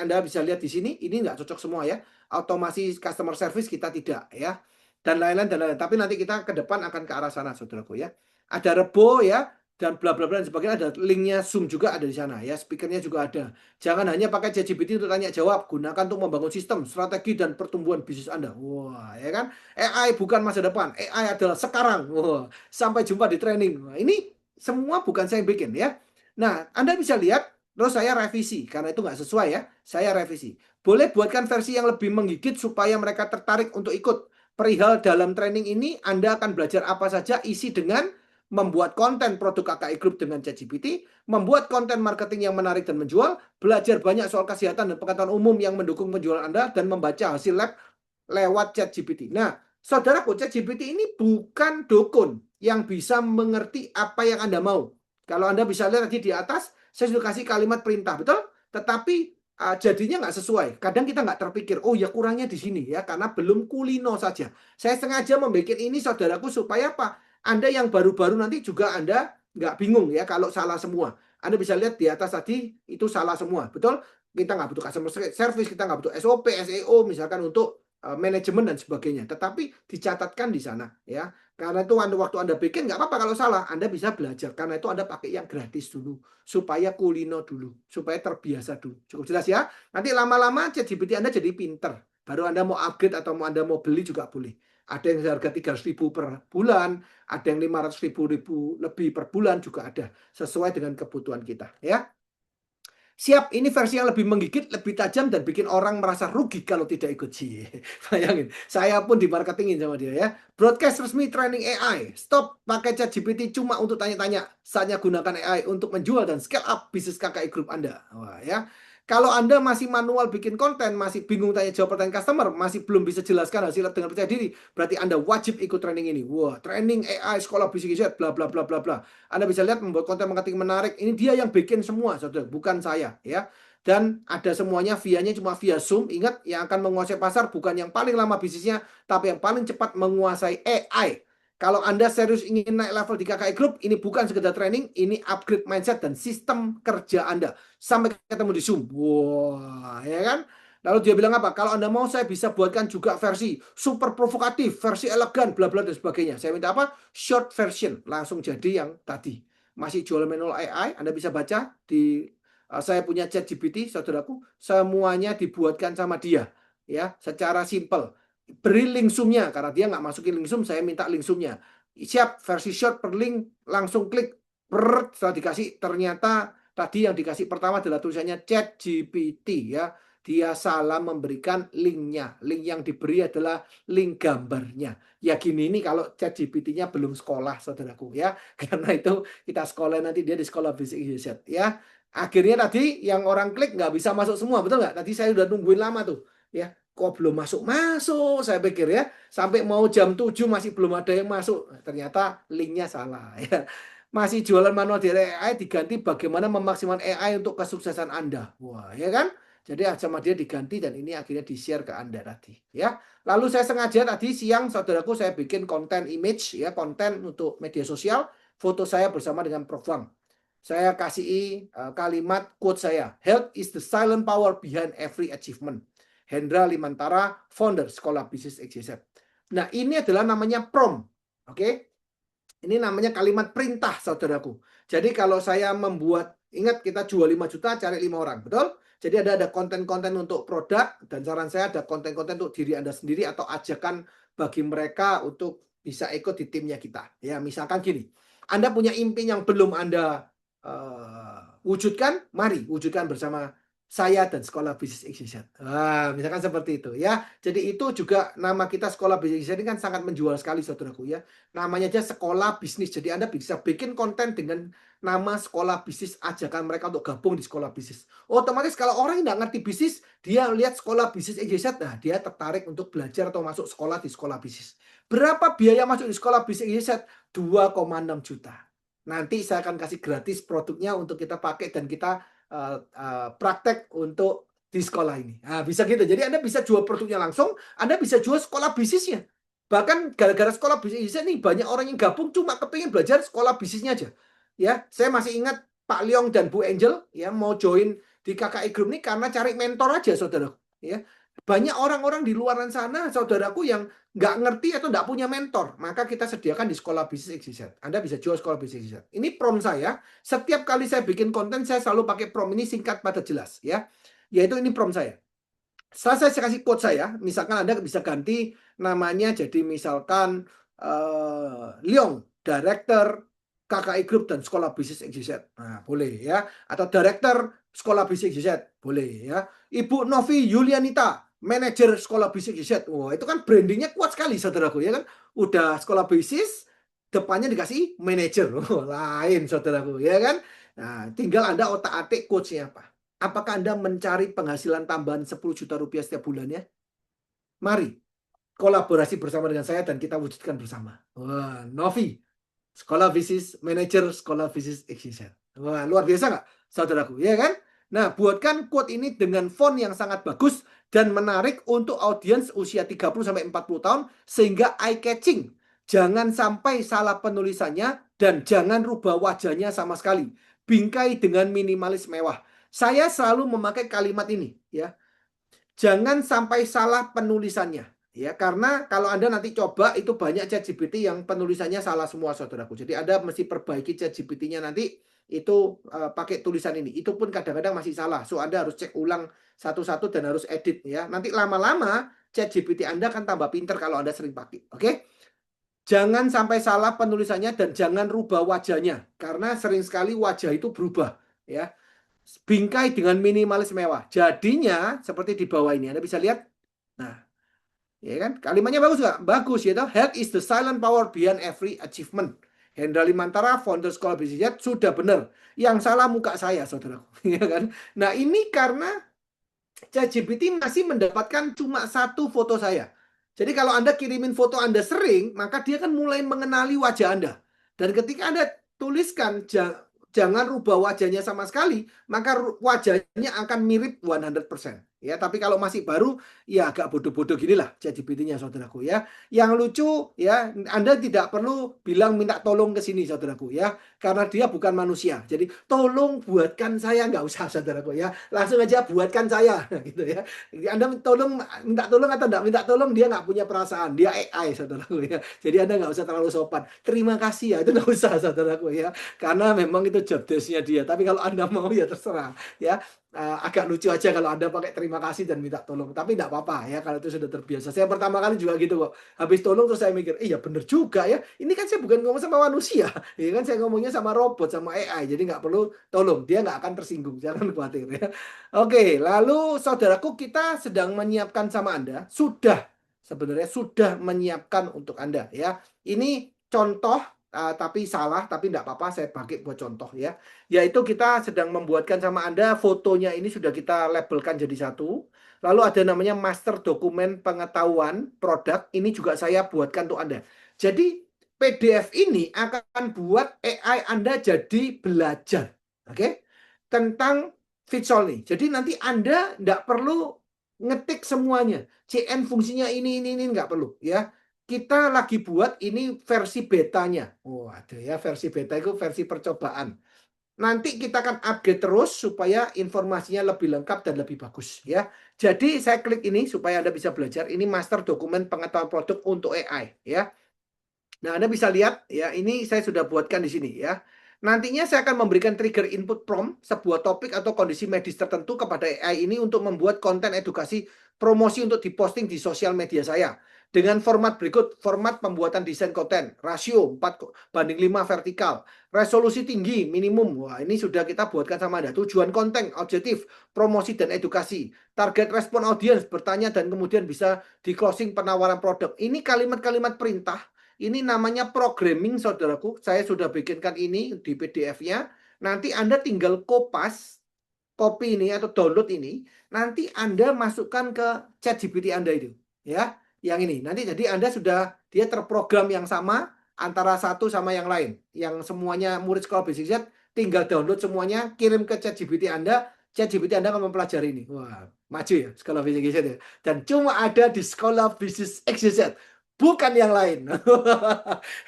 S3: Anda bisa lihat di sini, ini nggak cocok semua ya. Automasi customer service kita tidak ya. Dan lain-lain dan lain-lain. Tapi nanti kita ke depan akan ke arah sana, saudaraku ya. Ada Rebo ya, dan bla bla bla dan sebagainya. Ada linknya Zoom juga ada di sana ya. Speakernya juga ada. Jangan hanya pakai ChatGPT untuk tanya jawab. Gunakan untuk membangun sistem, strategi dan pertumbuhan bisnis Anda. Wah, ya kan? AI bukan masa depan. AI adalah sekarang. Wah, sampai jumpa di training. Wah, ini semua bukan saya yang bikin ya. Nah, Anda bisa lihat, terus saya revisi. Karena itu nggak sesuai ya, saya revisi. Boleh buatkan versi yang lebih menggigit supaya mereka tertarik untuk ikut. Perihal dalam training ini, Anda akan belajar apa saja isi dengan membuat konten produk KKI Group dengan ChatGPT, membuat konten marketing yang menarik dan menjual, belajar banyak soal kesehatan dan pengetahuan umum yang mendukung penjualan Anda, dan membaca hasil lab lewat ChatGPT. Nah, saudaraku, ChatGPT ini bukan dukun yang bisa mengerti apa yang Anda mau. Kalau Anda bisa lihat tadi di atas, saya sudah kasih kalimat perintah, betul? Tetapi jadinya nggak sesuai. Kadang kita nggak terpikir, oh ya kurangnya di sini ya, karena belum kulino saja. Saya sengaja membuat ini, saudaraku, supaya apa? Anda yang baru-baru nanti juga Anda nggak bingung ya kalau salah semua. Anda bisa lihat di atas tadi itu salah semua, betul? Kita nggak butuh customer service, kita nggak butuh SOP, SEO misalkan untuk manajemen dan sebagainya. Tetapi dicatatkan di sana ya. Karena itu waktu Anda bikin nggak apa-apa kalau salah, Anda bisa belajar. Karena itu Anda pakai yang gratis dulu, supaya kulino dulu, supaya terbiasa dulu. Cukup jelas ya. Nanti lama-lama ChatGPT Anda jadi pinter. Baru Anda mau upgrade atau Anda mau beli juga boleh. Ada yang harga 300.000 per bulan, ada yang 500.000 lebih per bulan juga ada. Sesuai dengan kebutuhan kita ya. Siap, ini versi yang lebih menggigit, lebih tajam, dan bikin orang merasa rugi kalau tidak ikut sih. Bayangin, saya pun dimarketingin sama dia ya. Broadcast resmi training AI. Stop pakai ChatGPT cuma untuk tanya-tanya. Saatnya gunakan AI untuk menjual dan scale up bisnis KKI Group Anda. Wah ya. Kalau Anda masih manual bikin konten, masih bingung tanya jawab pertanyaan customer, masih belum bisa jelaskan hasil dengan percaya diri, berarti Anda wajib ikut training ini. Wah, training AI sekolah bisnis bla bla bla bla bla. Anda bisa lihat membuat konten marketing menarik. Ini dia yang bikin semua, saudara, bukan saya ya. Dan ada semuanya vianya cuma via Zoom. Ingat, yang akan menguasai pasar bukan yang paling lama bisnisnya, tapi yang paling cepat menguasai AI. Kalau Anda serius ingin naik level di KKI Group, ini bukan sekedar training, ini upgrade mindset dan sistem kerja Anda. Sampai ketemu di Zoom. Wah, ya kan? Lalu dia bilang apa? Kalau Anda mau, saya bisa buatkan juga versi super provokatif, versi elegan, bla bla dan sebagainya. Saya minta apa? Short version, langsung jadi yang tadi. Masih jual manual AI, Anda bisa baca di saya punya ChatGPT, saudaraku, semuanya dibuatkan sama dia, ya, secara simple. Beri link Zoom-nya, karena dia nggak masukin link Zoom, saya minta link Zoom-nya. Siap, versi short per link, langsung klik, setelah dikasih, ternyata tadi yang dikasih pertama adalah tulisannya ChatGPT ya. Dia salah memberikan linknya. Link yang diberi adalah link gambarnya. Ya gini nih kalau ChatGPT-nya belum sekolah, saudaraku ya. Karena itu kita sekolah nanti dia di sekolah Basic Indonesia ya. Akhirnya tadi yang orang klik nggak bisa masuk semua, betul nggak? Tadi saya udah nungguin lama tuh ya. Kok belum masuk-masuk, saya pikir ya. Sampai mau jam 7 masih belum ada yang masuk. Ternyata linknya salah ya. Masih jualan manual dari AI diganti bagaimana memaksimalkan AI untuk kesuksesan Anda. Wah, ya kan? Jadi sama dia diganti dan ini akhirnya di-share ke Anda tadi, ya. Lalu saya sengaja tadi siang, saudaraku, saya bikin konten image, ya, konten untuk media sosial, foto saya bersama dengan Prof. Wang. Saya kasih kalimat quote saya, "Health is the silent power behind every achievement." Hendra Limantara, founder Sekolah Bisnis XYZ. Nah, ini adalah namanya prompt, oke? Ini namanya kalimat perintah, saudaraku. Jadi kalau saya membuat, ingat kita jual 5 juta, cari 5 orang, betul? Jadi ada konten-konten untuk produk, dan saran saya ada konten-konten untuk diri Anda sendiri atau ajakan bagi mereka untuk bisa ikut di timnya kita. Ya, misalkan gini, Anda punya impi yang belum Anda wujudkan, mari wujudkan bersama saya dan Sekolah Bisnis XYZ. Misalkan seperti itu ya. Jadi itu juga nama kita Sekolah Bisnis XYZ ini kan sangat menjual sekali, saudaraku ya. Namanya aja Sekolah Bisnis. Jadi Anda bisa bikin konten dengan nama Sekolah Bisnis, ajakan mereka untuk gabung di Sekolah Bisnis. Otomatis kalau orang yang nggak ngerti bisnis, dia lihat Sekolah Bisnis XYZ, nah dia tertarik untuk belajar atau masuk sekolah di Sekolah Bisnis. Berapa biaya masuk di Sekolah Bisnis XYZ? 2,6 juta. Nanti saya akan kasih gratis produknya untuk kita pakai dan kita praktek untuk di sekolah ini. Nah, bisa gitu. Jadi Anda bisa jual produknya langsung, Anda bisa jual sekolah bisnisnya. Bahkan gara-gara sekolah bisnis ini banyak orang yang gabung cuma kepingin belajar sekolah bisnisnya aja. Ya, saya masih ingat Pak Leong dan Bu Angel ya mau join di KKI Group ini karena cari mentor aja, saudara. Ya, banyak orang-orang di luar sana, saudaraku, yang nggak ngerti atau nggak punya mentor. Maka kita sediakan di Sekolah Bisnis XYZ. Anda bisa jual Sekolah Bisnis XYZ. Ini prompt saya. Setiap kali saya bikin konten, saya selalu pakai prompt ini, singkat, padat, jelas. Ya, yaitu ini prompt saya. Setelah saya kasih quote saya, misalkan Anda bisa ganti namanya jadi misalkan Leong, Director KKI Group dan Sekolah Bisnis XYZ. Nah, boleh ya. Atau Director Sekolah Bisnis XYZ, boleh ya. Ibu Novi Yulianita, Manajer Sekolah Bisnis XYZ. Wah, itu kan brandingnya kuat sekali, saudaraku, ya kan. Udah sekolah bisnis, depannya dikasih manajer. Oh, lain, saudaraku, ya kan. Nah, tinggal Anda otak-atik quotes-nya apa. Apakah Anda mencari penghasilan tambahan 10 juta rupiah setiap bulannya? Mari kolaborasi bersama dengan saya dan kita wujudkan bersama. Wah, Novi, Sekolah Bisnis Manager, Sekolah Bisnis XYZ. Wah, luar biasa nggak, saudaraku? Ya kan? Nah, buatkan quote ini dengan font yang sangat bagus dan menarik untuk audiens usia 30-40 tahun sehingga eye-catching. Jangan sampai salah penulisannya dan jangan rubah wajahnya sama sekali. Bingkai dengan minimalis mewah. Saya selalu memakai kalimat ini, ya. Jangan sampai salah penulisannya, ya, karena kalau Anda nanti coba itu banyak ChatGPT yang penulisannya salah semua, saudaraku. Jadi Anda mesti perbaiki ChatGPT-nya nanti itu pakai tulisan ini. Itu pun kadang-kadang masih salah. So Anda harus cek ulang satu-satu dan harus edit, ya. Nanti lama-lama ChatGPT Anda akan tambah pinter kalau Anda sering pakai. Oke? Jangan sampai salah penulisannya dan jangan rubah wajahnya karena sering sekali wajah itu berubah, ya. Bingkai dengan minimalis mewah. Jadinya seperti di bawah ini Anda bisa lihat. Nah, ya kan? Kalimatnya bagus nggak? Bagus, ya. Health is the silent power behind every achievement. Hendra Limantara, founder Sekolah Bisnis sudah benar. Yang salah muka saya, saudaraku. Ya kan? Nah, ini karena ChatGPT masih mendapatkan cuma satu foto saya. Jadi kalau Anda kirimin foto Anda sering, maka dia kan mulai mengenali wajah Anda. Dan ketika Anda tuliskan jangan rubah wajahnya sama sekali, maka wajahnya akan mirip 100%. Ya, tapi kalau masih baru, ya agak bodoh-bodoh ginilah ChatGPT-nya, saudaraku, ya. Yang lucu, ya, Anda tidak perlu bilang minta tolong ke sini, saudaraku, ya, karena dia bukan manusia. Jadi tolong buatkan saya, nggak usah, saudaraku, ya. Langsung aja buatkan saya, gitu ya. Anda minta tolong atau nggak minta tolong, dia nggak punya perasaan, dia AI, saudaraku, ya. Jadi Anda nggak usah terlalu sopan. Terima kasih ya, itu nggak usah, saudaraku, ya. Karena memang itu job desk-nya dia. Tapi kalau Anda mau, ya terserah, ya. Agak lucu aja kalau Anda pakai terima kasih dan minta tolong, tapi tidak apa-apa, ya, kalau itu sudah terbiasa. Saya pertama kali juga gitu kok, habis tolong terus saya mikir, iya bener juga, ya, ini kan saya bukan ngomong sama manusia, ya kan, saya ngomongnya sama robot, sama AI, jadi nggak perlu tolong, dia nggak akan tersinggung, jangan khawatir, ya. Oke, lalu saudaraku, kita sedang menyiapkan sama Anda, sebenarnya sudah menyiapkan untuk Anda, ya. Ini contoh, tapi salah, tapi tidak apa-apa, saya pakai buat contoh, ya. Yaitu kita sedang membuatkan sama Anda, fotonya ini sudah kita labelkan jadi satu. Lalu ada namanya master dokumen pengetahuan produk, ini juga saya buatkan untuk Anda. Jadi PDF ini akan buat AI Anda jadi belajar, oke, tentang Visual nih. Jadi nanti Anda tidak perlu ngetik semuanya. CN fungsinya ini nggak perlu, ya. Kita lagi buat ini versi betanya. Oh, ada ya, versi beta itu versi percobaan. Nanti kita akan upgrade terus supaya informasinya lebih lengkap dan lebih bagus, ya. Jadi saya klik ini supaya Anda bisa belajar. Ini master dokumen pengetahuan produk untuk AI, ya. Nah, Anda bisa lihat, ya, ini saya sudah buatkan di sini, ya. Nantinya saya akan memberikan trigger input prompt sebuah topik atau kondisi medis tertentu kepada AI ini untuk membuat konten edukasi promosi untuk diposting di sosial media saya. Dengan format berikut, format pembuatan desain konten, rasio 4:5 vertikal, resolusi tinggi minimum. Wah, ini sudah kita buatkan sama Anda. Tujuan konten, objektif, promosi dan edukasi. Target respon audiens, bertanya dan kemudian bisa di closing penawaran produk. Ini kalimat-kalimat perintah. Ini namanya programming, saudaraku. Saya sudah bikinkan ini di PDF-nya. Nanti Anda tinggal copy ini atau download ini. Nanti Anda masukkan ke ChatGPT Anda itu, ya. Yang ini. Nanti jadi Anda sudah, dia terprogram yang sama antara satu sama yang lain. Yang semuanya murid Sekolah Bisnis XYZ, tinggal download semuanya, kirim ke ChatGPT Anda. ChatGPT Anda akan mempelajari ini. Wah, maju ya Sekolah Bisnis XYZ ya. Dan cuma ada di Sekolah Bisnis XYZ. bukan yang lain.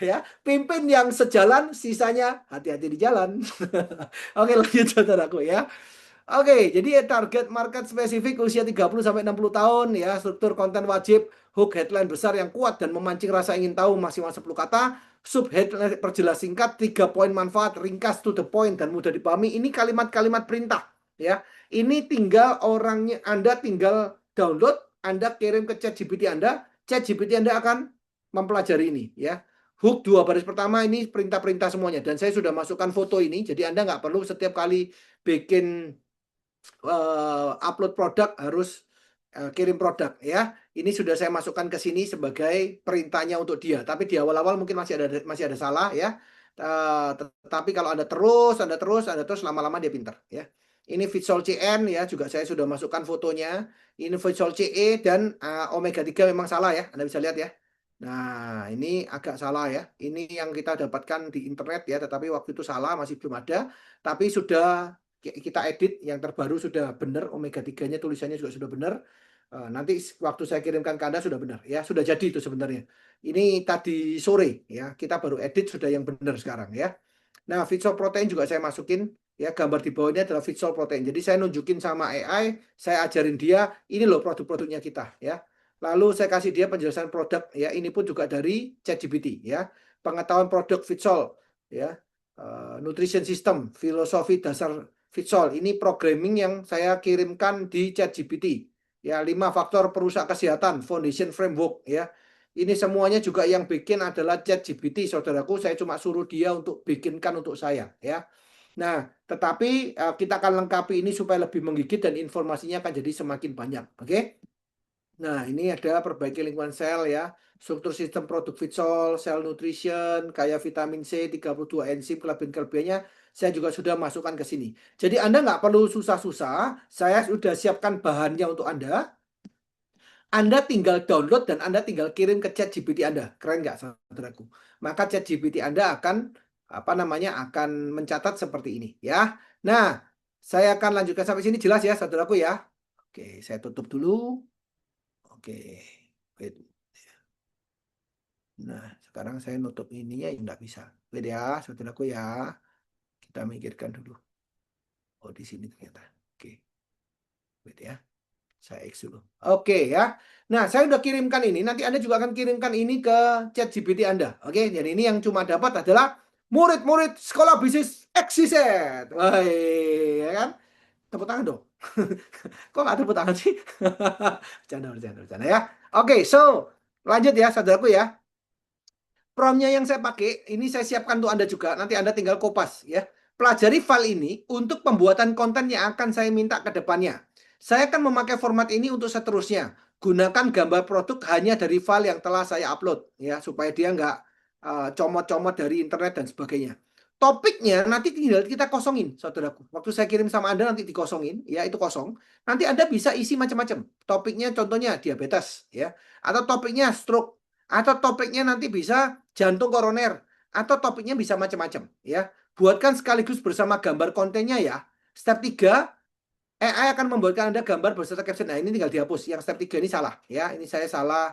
S3: Ya, pimpin yang sejalan, sisanya hati-hati di jalan. Oke, lanjut saudaraku ya. Oke, jadi target market spesifik usia 30 sampai 60 tahun ya, struktur konten wajib, hook headline besar yang kuat dan memancing rasa ingin tahu maksimal 10 kata, sub headline perjelas singkat, 3 poin manfaat, ringkas to the point dan mudah dipahami. Ini kalimat-kalimat perintah ya. Ini tinggal orangnya, Anda tinggal download, Anda kirim ke ChatGPT Anda akan mempelajari ini ya. Hook 2 baris pertama ini perintah-perintah semuanya dan saya sudah masukkan foto ini, jadi Anda nggak perlu setiap kali bikin upload produk harus kirim produk ya. Ini sudah saya masukkan ke sini sebagai perintahnya untuk dia. Tapi di awal-awal mungkin masih ada salah ya. Tetapi kalau Anda terus lama-lama dia pintar ya. Ini Visual CN ya, juga saya sudah masukkan fotonya. Ini Visual CE dan Omega 3 memang salah ya. Anda bisa lihat ya. Nah, ini agak salah ya. Ini yang kita dapatkan di internet ya, tetapi waktu itu salah, masih belum ada. Tapi sudah kita edit, yang terbaru sudah benar, Omega 3-nya tulisannya juga sudah benar. Nanti waktu saya kirimkan ke Anda sudah benar ya, sudah jadi itu sebenarnya. Ini tadi sore ya, kita baru edit sudah yang benar sekarang ya. Nah, visual protein juga saya masukin ya, gambar di bawah ini adalah visual protein. Jadi saya nunjukin sama AI, saya ajarin dia, ini loh produk-produknya kita ya. Lalu saya kasih dia penjelasan produk ya, ini pun juga dari ChatGPT ya. Pengetahuan produk visual ya. Nutrition system, filosofi dasar visual. Ini programming yang saya kirimkan di ChatGPT. Ya, 5 faktor perusak kesehatan, foundation framework ya. Ini semuanya juga yang bikin adalah ChatGPT, saudaraku. Saya cuma suruh dia untuk bikinkan untuk saya ya. Nah, tetapi kita akan lengkapi ini supaya lebih menggigit dan informasinya akan jadi semakin banyak. Oke? Nah, ini ada perbaiki lingkungan sel ya, struktur sistem produk visual, sel nutrition, kayak vitamin C, 32 enzim, kelebihan-kelebihannya saya juga sudah masukkan ke sini. Jadi Anda nggak perlu susah-susah, saya sudah siapkan bahannya untuk Anda. Anda tinggal download dan Anda tinggal kirim ke ChatGPT Anda. Keren nggak, saudaraku? Maka ChatGPT Anda akan akan mencatat seperti ini ya. Nah, saya akan lanjutkan sampai sini, jelas ya, saudaraku ya. Oke, saya tutup dulu. Oke, wait. Nah, sekarang saya nutup ini ya, nggak bisa. Wait ya, saudaraku ya. Kita mikirkan dulu. Oh, di sini ternyata. Oke, wait ya. Saya X dulu. Oke ya. Nah, saya udah kirimkan ini. Nanti Anda juga akan kirimkan ini ke ChatGPT Anda. Oke, jadi ini yang cuma dapat adalah murid-murid sekolah bisnis Exiset. Wah, ya kan? Tepuk tangan dong. Kok nggak tepuk tangan sih? Bercanda ya. Oke, so lanjut ya, saudaraku ya. Promnya yang saya pakai, ini saya siapkan untuk Anda juga. Nanti Anda tinggal kopas ya. Pelajari file ini untuk pembuatan konten yang akan saya minta ke depannya. Saya akan memakai format ini untuk seterusnya. Gunakan gambar produk hanya dari file yang telah saya upload ya, supaya dia nggak comot-comot dari internet dan sebagainya. Topiknya nanti tinggal kita kosongin, saudaraku. Waktu saya kirim sama Anda nanti dikosongin, ya itu kosong. Nanti Anda bisa isi macam-macam. Topiknya contohnya diabetes ya, atau topiknya stroke, atau topiknya nanti bisa jantung koroner, atau topiknya bisa macam-macam ya. Buatkan sekaligus bersama gambar kontennya ya. Step 3, AI akan membuatkan Anda gambar beserta caption. Nah, ini tinggal dihapus. Yang step 3 ini salah ya. Ini saya salah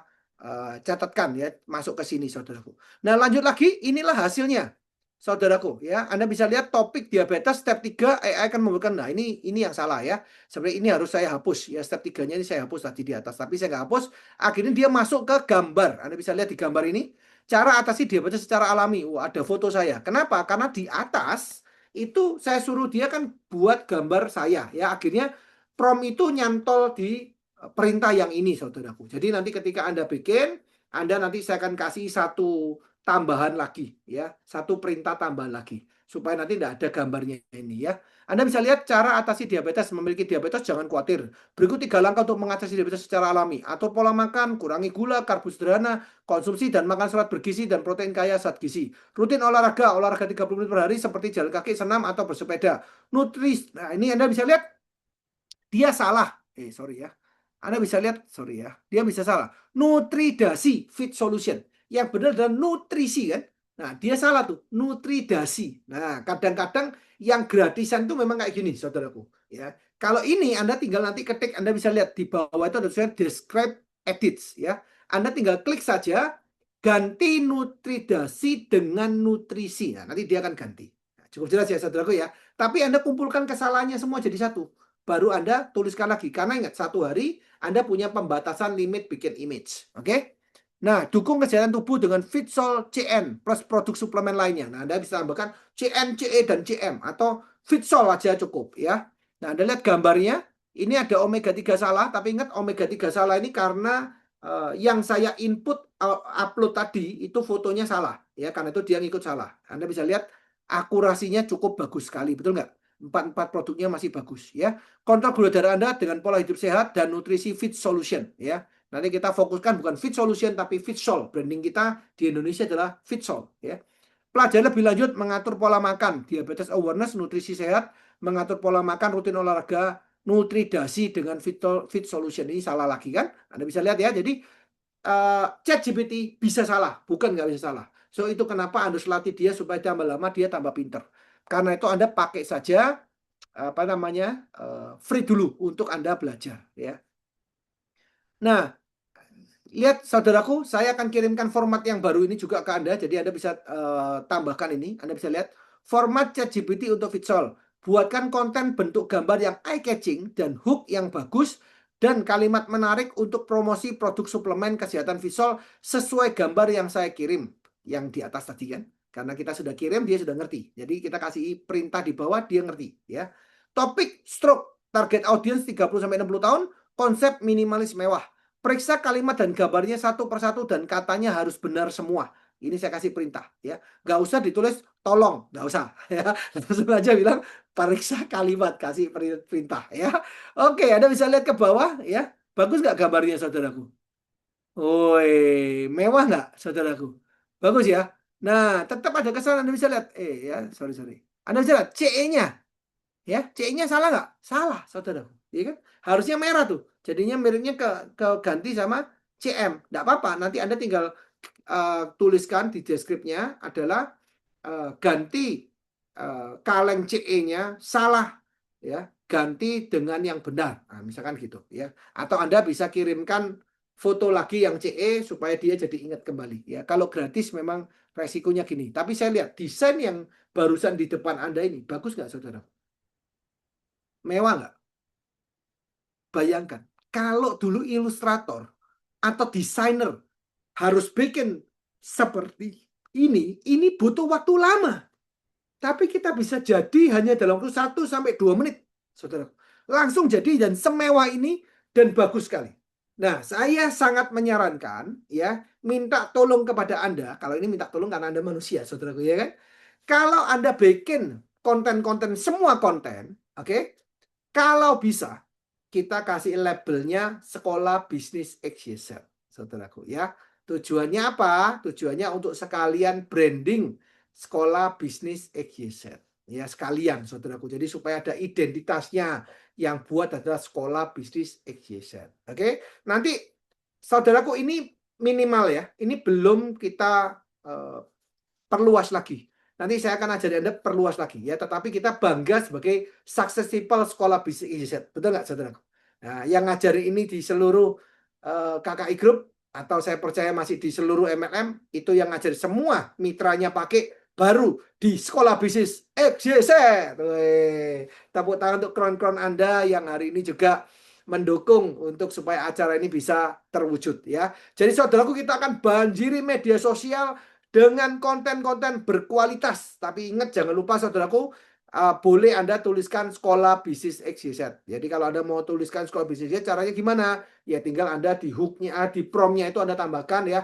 S3: catatkan ya, masuk ke sini saudaraku. Nah, lanjut lagi, inilah hasilnya. Saudaraku ya, Anda bisa lihat topik diabetes step 3 AI akan membuatkan. Nah, ini yang salah ya. Sebenarnya ini harus saya hapus ya, step 3-nya ini saya hapus tadi di atas, tapi saya nggak hapus. Akhirnya dia masuk ke gambar. Anda bisa lihat di gambar ini, cara atasi diabetes secara alami. Wah, ada foto saya. Kenapa? Karena di atas itu saya suruh dia kan buat gambar saya ya. Akhirnya prompt itu nyantol di perintah yang ini, saudaraku. Jadi nanti ketika Anda bikin, Anda nanti saya akan kasih satu tambahan lagi ya, satu perintah tambahan lagi supaya nanti tidak ada gambarnya ini ya. Anda bisa lihat cara atasi diabetes. Memiliki diabetes jangan khawatir. Berikut 3 langkah untuk mengatasi diabetes secara alami. Atur pola makan, kurangi gula, karbo sederhana, konsumsi dan makan serat bergizi dan protein kaya zat gizi. Rutin olahraga 30 menit per hari seperti jalan kaki, senam atau bersepeda. Nutris. Nah, ini Anda bisa lihat dia salah. Sorry ya. Anda bisa lihat, sorry ya. Dia bisa salah. Nutridasi Fit Solution. Yang benar adalah nutrisi kan. Nah, dia salah tuh, nutridasi. Nah, kadang-kadang yang gratisan tuh memang kayak gini, saudaraku. Ya, kalau ini Anda tinggal nanti ketik, Anda bisa lihat di bawah itu ada tulisan describe edits. Ya, Anda tinggal klik saja, Ganti nutridasi dengan nutrisi. Nah, nanti dia akan ganti. Nah, cukup jelas ya saudaraku ya. Tapi Anda kumpulkan kesalahannya semua jadi satu. Baru Anda tuliskan lagi. Karena ingat, satu hari Anda punya pembatasan limit bikin image. Oke? Nah, dukung kesehatan tubuh dengan Fitsol CN plus produk suplemen lainnya. Nah, Anda bisa tambahkan CN, CE, dan CM. Atau Fitsol aja cukup ya. Nah, Anda lihat gambarnya. Ini ada omega 3 salah. Tapi ingat, omega 3 salah ini karena yang saya input upload tadi itu fotonya salah ya, karena itu dia ngikut salah. Anda bisa lihat akurasinya cukup bagus sekali, betul nggak? Empat produknya masih bagus ya. Kontrol gula darah Anda dengan pola hidup sehat dan nutrisi Fit Solution ya. Nanti kita fokuskan bukan Fit Solution tapi Fitsol. Branding kita di Indonesia adalah Fitsol ya. Pelajari lebih lanjut mengatur pola makan, diabetes awareness, nutrisi sehat, mengatur pola makan, rutin olahraga, nutridasi dengan Fit Solution. Ini salah lagi kan? Anda bisa lihat ya. Jadi ChatGPT bisa salah, bukan nggak bisa salah. So itu kenapa Anda latih dia supaya tambah lama dia tambah pinter. Karena itu Anda pakai saja apa namanya free dulu untuk Anda belajar ya. Nah, lihat saudaraku, saya akan kirimkan format yang baru ini juga ke Anda. Jadi Anda bisa tambahkan ini. Anda bisa lihat format ChatGPT untuk Fitsol. Buatkan konten bentuk gambar yang eye-catching dan hook yang bagus dan kalimat menarik untuk promosi produk suplemen kesehatan Fitsol sesuai gambar yang saya kirim. Yang di atas tadi kan. Karena kita sudah kirim, dia sudah ngerti. Jadi kita kasih perintah di bawah, dia ngerti. Ya. Topik stroke, target audience 30-60 tahun, konsep minimalis mewah. Periksa kalimat dan gambarnya satu persatu dan katanya harus benar semua. Ini saya kasih perintah ya. Nggak usah ditulis tolong, nggak usah ya. Langsung aja bilang periksa kalimat, kasih perintah ya. Oke, Anda bisa lihat ke bawah ya. Bagus nggak gambarnya saudaraku? Woi, mewah nggak saudaraku? Bagus ya. Nah, tetap ada kesalahan Anda bisa lihat. Ya, sorry. Anda bisa lihat CE-nya. Ya, C-nya salah nggak? Salah, saudaraku. Ya kan? Harusnya merah tuh. Jadinya miripnya ke ganti sama CM. Nggak apa-apa. Nanti Anda tinggal tuliskan di deskripsinya adalah ganti kaleng CE-nya salah. Ya, ganti dengan yang benar. Nah, misalkan gitu. Ya. Atau Anda bisa kirimkan foto lagi yang CE supaya dia jadi ingat kembali. Ya, kalau gratis memang resikonya gini. Tapi saya lihat desain yang barusan di depan Anda ini bagus nggak, saudara? Mewah nggak? Bayangkan, kalau dulu ilustrator atau desainer harus bikin seperti ini butuh waktu lama. Tapi kita bisa jadi hanya dalam waktu 1-2 menit, saudara. Langsung jadi dan semewah ini dan bagus sekali. Nah, saya sangat menyarankan ya, minta tolong kepada Anda. Kalau ini minta tolong karena Anda manusia, saudaraku ya kan. Kalau Anda bikin konten-konten semua konten, oke? Kalau bisa, kita kasih labelnya Sekolah Bisnis XYZ, saudaraku ya. Tujuannya apa? Tujuannya untuk sekalian branding Sekolah Bisnis XYZ. Ya, sekalian, saudaraku. Jadi supaya ada identitasnya, yang buat adalah Sekolah Bisnis XYZ. Oke? Nanti, saudaraku, ini minimal ya. Ini belum kita perluas lagi. Nanti saya akan ajari Anda perluas lagi ya. Tetapi kita bangga sebagai successful Sekolah Bisnis XYZ. Betul nggak, saudaraku? Nah, yang ngajari ini di seluruh KKI Group atau saya percaya masih di seluruh MLM, itu yang ngajari semua mitranya pakai baru di Sekolah Bisnis XYZ. Tepuk tangan untuk kron-kron Anda yang hari ini juga mendukung untuk supaya acara ini bisa terwujud ya. Jadi saudaraku, kita akan banjiri media sosial dengan konten-konten berkualitas. Tapi ingat, jangan lupa saudaraku, boleh Anda tuliskan Sekolah Bisnis XYZ. Jadi kalau Anda mau tuliskan Sekolah Bisnis XYZ, caranya gimana? Ya tinggal Anda di hooknya, di promnya itu Anda tambahkan ya,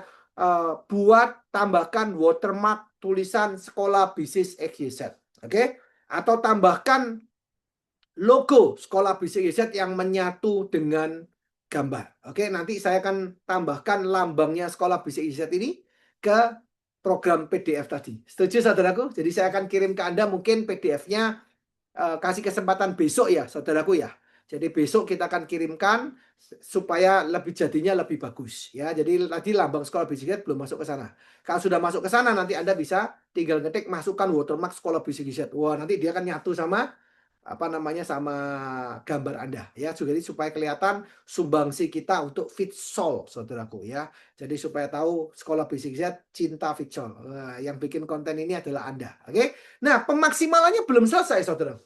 S3: buat tambahkan watermark tulisan Sekolah Bisnis XYZ. Oke? Atau tambahkan logo Sekolah Bisnis XYZ yang menyatu dengan gambar. Oke, nanti saya akan tambahkan lambangnya Sekolah Bisnis XYZ ini ke program PDF tadi. Setuju, saudaraku? Jadi saya akan kirim ke Anda mungkin PDF-nya, kasih kesempatan besok ya, saudaraku ya. Jadi besok kita akan kirimkan supaya jadinya lebih bagus ya. Jadi tadi lambang Sekolah Bisnis belum masuk ke sana. Kalau sudah masuk ke sana, nanti Anda bisa tinggal ngetik masukkan watermark Sekolah Bisnis. Wah, nanti dia akan nyatu sama apa namanya sama gambar Anda ya. Jadi supaya kelihatan sumbangsi kita untuk Vitsol, saudaraku ya. Jadi supaya tahu Sekolah Basic Z cinta Vitsol. Yang bikin konten ini adalah Anda. Oke. Nah, pemaksimalannya belum selesai, saudara.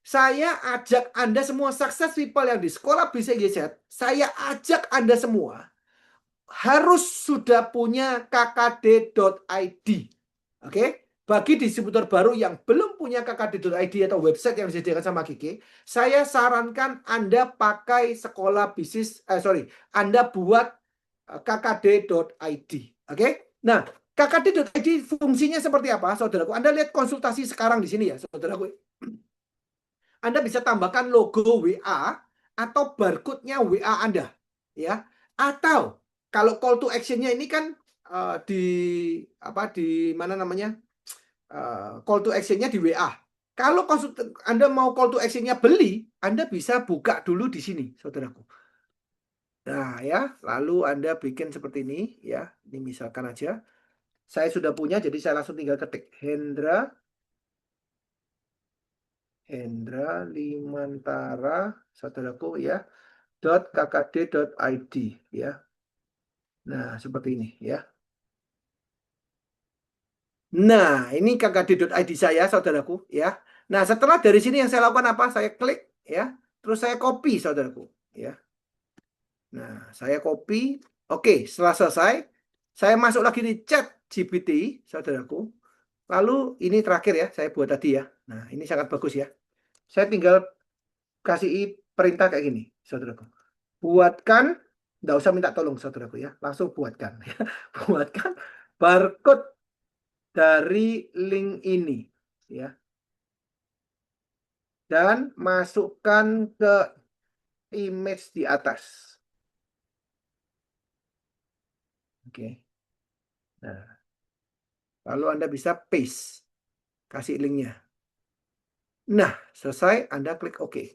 S3: Saya ajak Anda semua success people yang di Sekolah Basic Z, saya ajak Anda semua harus sudah punya kkd.id. Oke? Bagi distributor baru yang belum punya kkd.id atau website yang disediakan sama Kiki, saya sarankan Anda pakai sekolah bisnis, Anda buat kkd.id. Oke? Nah, kkd.id fungsinya seperti apa, saudaraku? Anda lihat konsultasi sekarang di sini ya, saudaraku. Anda bisa tambahkan logo WA atau barcode-nya WA Anda, ya. Atau kalau call to action-nya ini kan di mana namanya? Call to action-nya di WA. Kalau Anda mau call to action-nya beli, Anda bisa buka dulu di sini, saudaraku. Nah, ya, lalu Anda bikin seperti ini, ya. Ini misalkan aja. Saya sudah punya, jadi saya langsung tinggal ketik Hendra Limantara, saudaraku, ya. .kkd.id, ya. Nah, seperti ini, ya. Nah, ini kkd.id saya, saudaraku, ya. Nah, setelah dari sini yang saya lakukan apa? Saya klik, ya. Terus saya copy, saudaraku, ya. Nah, saya copy. Oke, setelah selesai, saya masuk lagi di chat GPT, saudaraku. Lalu ini terakhir ya, saya buat tadi ya. Nah, ini sangat bagus ya. Saya tinggal kasih perintah kayak gini, saudaraku. Buatkan, nggak usah minta tolong, saudaraku ya. Langsung buatkan. Buatkan barcode dari link ini, ya. Dan masukkan ke image di atas. Oke. Nah, lalu Anda bisa paste. Kasih linknya. Nah, selesai, Anda klik OK.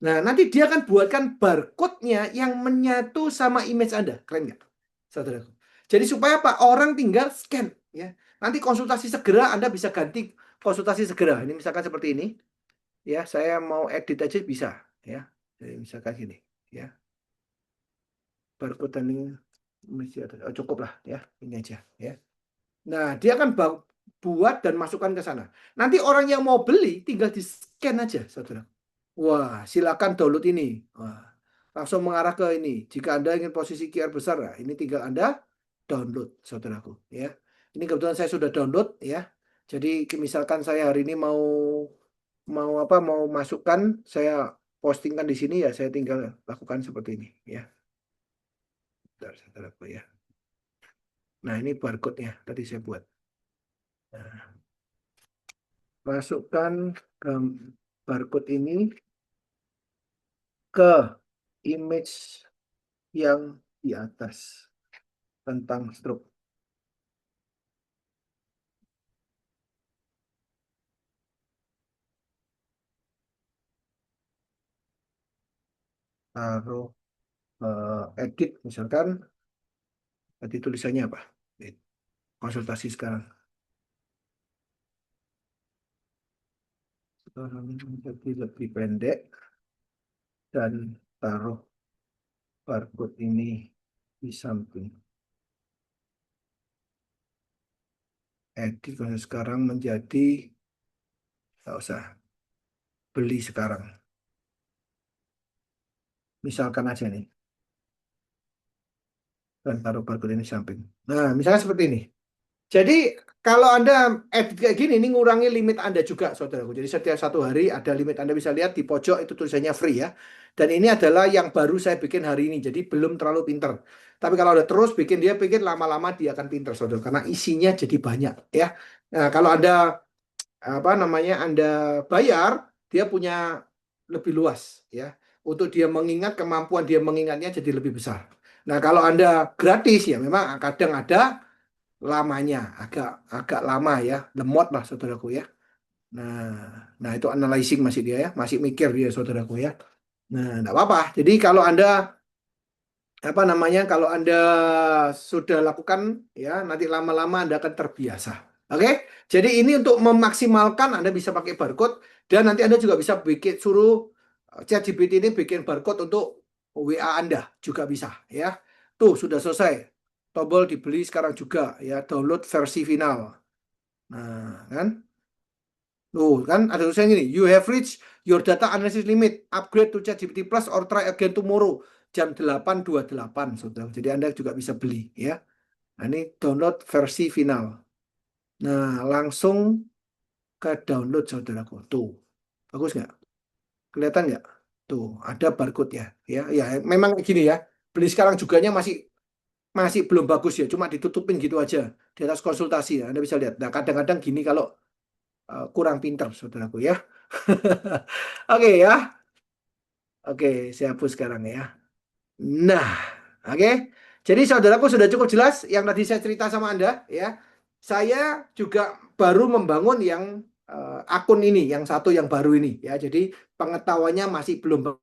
S3: Nah, nanti dia akan buatkan barcode-nya yang menyatu sama image Anda. Keren nggak, saudaraku? Jadi supaya apa? Orang tinggal scan. Ya. Nanti konsultasi segera, Anda bisa ganti konsultasi segera. Ini misalkan seperti ini. Ya, saya mau edit aja bisa. Ya, jadi misalkan gini. Ya, barcode ini cukup lah. Ya, ini aja. Ya. Nah, dia akan buat dan masukkan ke sana. Nanti orang yang mau beli tinggal di scan aja, saudara. Wah, silakan download ini. Wah, langsung mengarah ke ini. Jika Anda ingin posisi QR besar, nah, ini tinggal Anda download, saudaraku. Ya, ini kebetulan saya sudah download, ya. Jadi misalkan saya hari ini mau masukkan, saya postingkan di sini ya, saya tinggal lakukan seperti ini, ya. Bentar, saudaraku ya. Nah, ini barcode-nya tadi saya buat. Nah, masukkan barcode ini ke image yang di atas tentang stroke. Taruh edit misalkan, tadi tulisannya apa? Konsultasi sekarang. Jadi lebih pendek dan taruh barcode ini di samping. Edit sekarang menjadi nggak usah, beli sekarang. Misalkan aja nih. Dan taruh barcode ini di samping. Nah, misalnya seperti ini. Jadi kalau Anda edit kayak gini, ini ngurangi limit Anda juga, saudaraku. Jadi setiap satu hari ada limit. Anda bisa lihat di pojok itu tulisannya free ya. Dan ini adalah yang baru saya bikin hari ini. Jadi belum terlalu pinter. Tapi kalau udah terus bikin, dia pikir lama-lama dia akan pinter, saudara. Karena isinya jadi banyak ya. Nah, kalau Anda Anda bayar, dia punya lebih luas ya. Untuk dia mengingat, kemampuan dia mengingatnya jadi lebih besar. Nah, kalau Anda gratis ya memang kadang ada lamanya, agak lama ya, lemot lah saudaraku ya. Nah itu analyzing masih dia ya, masih mikir dia saudaraku ya. Nah, enggak apa-apa. Jadi kalau Anda kalau Anda sudah lakukan ya, nanti lama-lama Anda akan terbiasa. Oke, jadi ini untuk memaksimalkan Anda bisa pakai barcode dan nanti Anda juga bisa suruh ChatGPT ini bikin barcode untuk WA Anda juga bisa ya. Tuh sudah selesai. Tombol dibeli sekarang juga ya, download versi final. Nah, kan? Tuh, kan ada tulisannya gini, you have reached your data analysis limit. Upgrade to ChatGPT Plus or try again tomorrow. Jam 8.28, saudara. Jadi Anda juga bisa beli ya. Nah, ini download versi final. Nah, langsung ke download saudaraku. Tuh, bagus nggak? Kelihatan nggak? Tuh, ada barcode ya. Ya, memang gini ya. Beli sekarang juganya masih masih belum bagus ya. Cuma ditutupin gitu aja di atas konsultasi ya. Anda bisa lihat. Nah, kadang-kadang gini kalau kurang pinter saudaraku ya. Oke ya. Oke, saya hapus sekarang ya. Nah, oke. Jadi saudaraku sudah cukup jelas yang tadi saya cerita sama Anda ya. Saya juga baru membangun yang akun ini, yang satu yang baru ini ya. Jadi pengetahuannya masih belum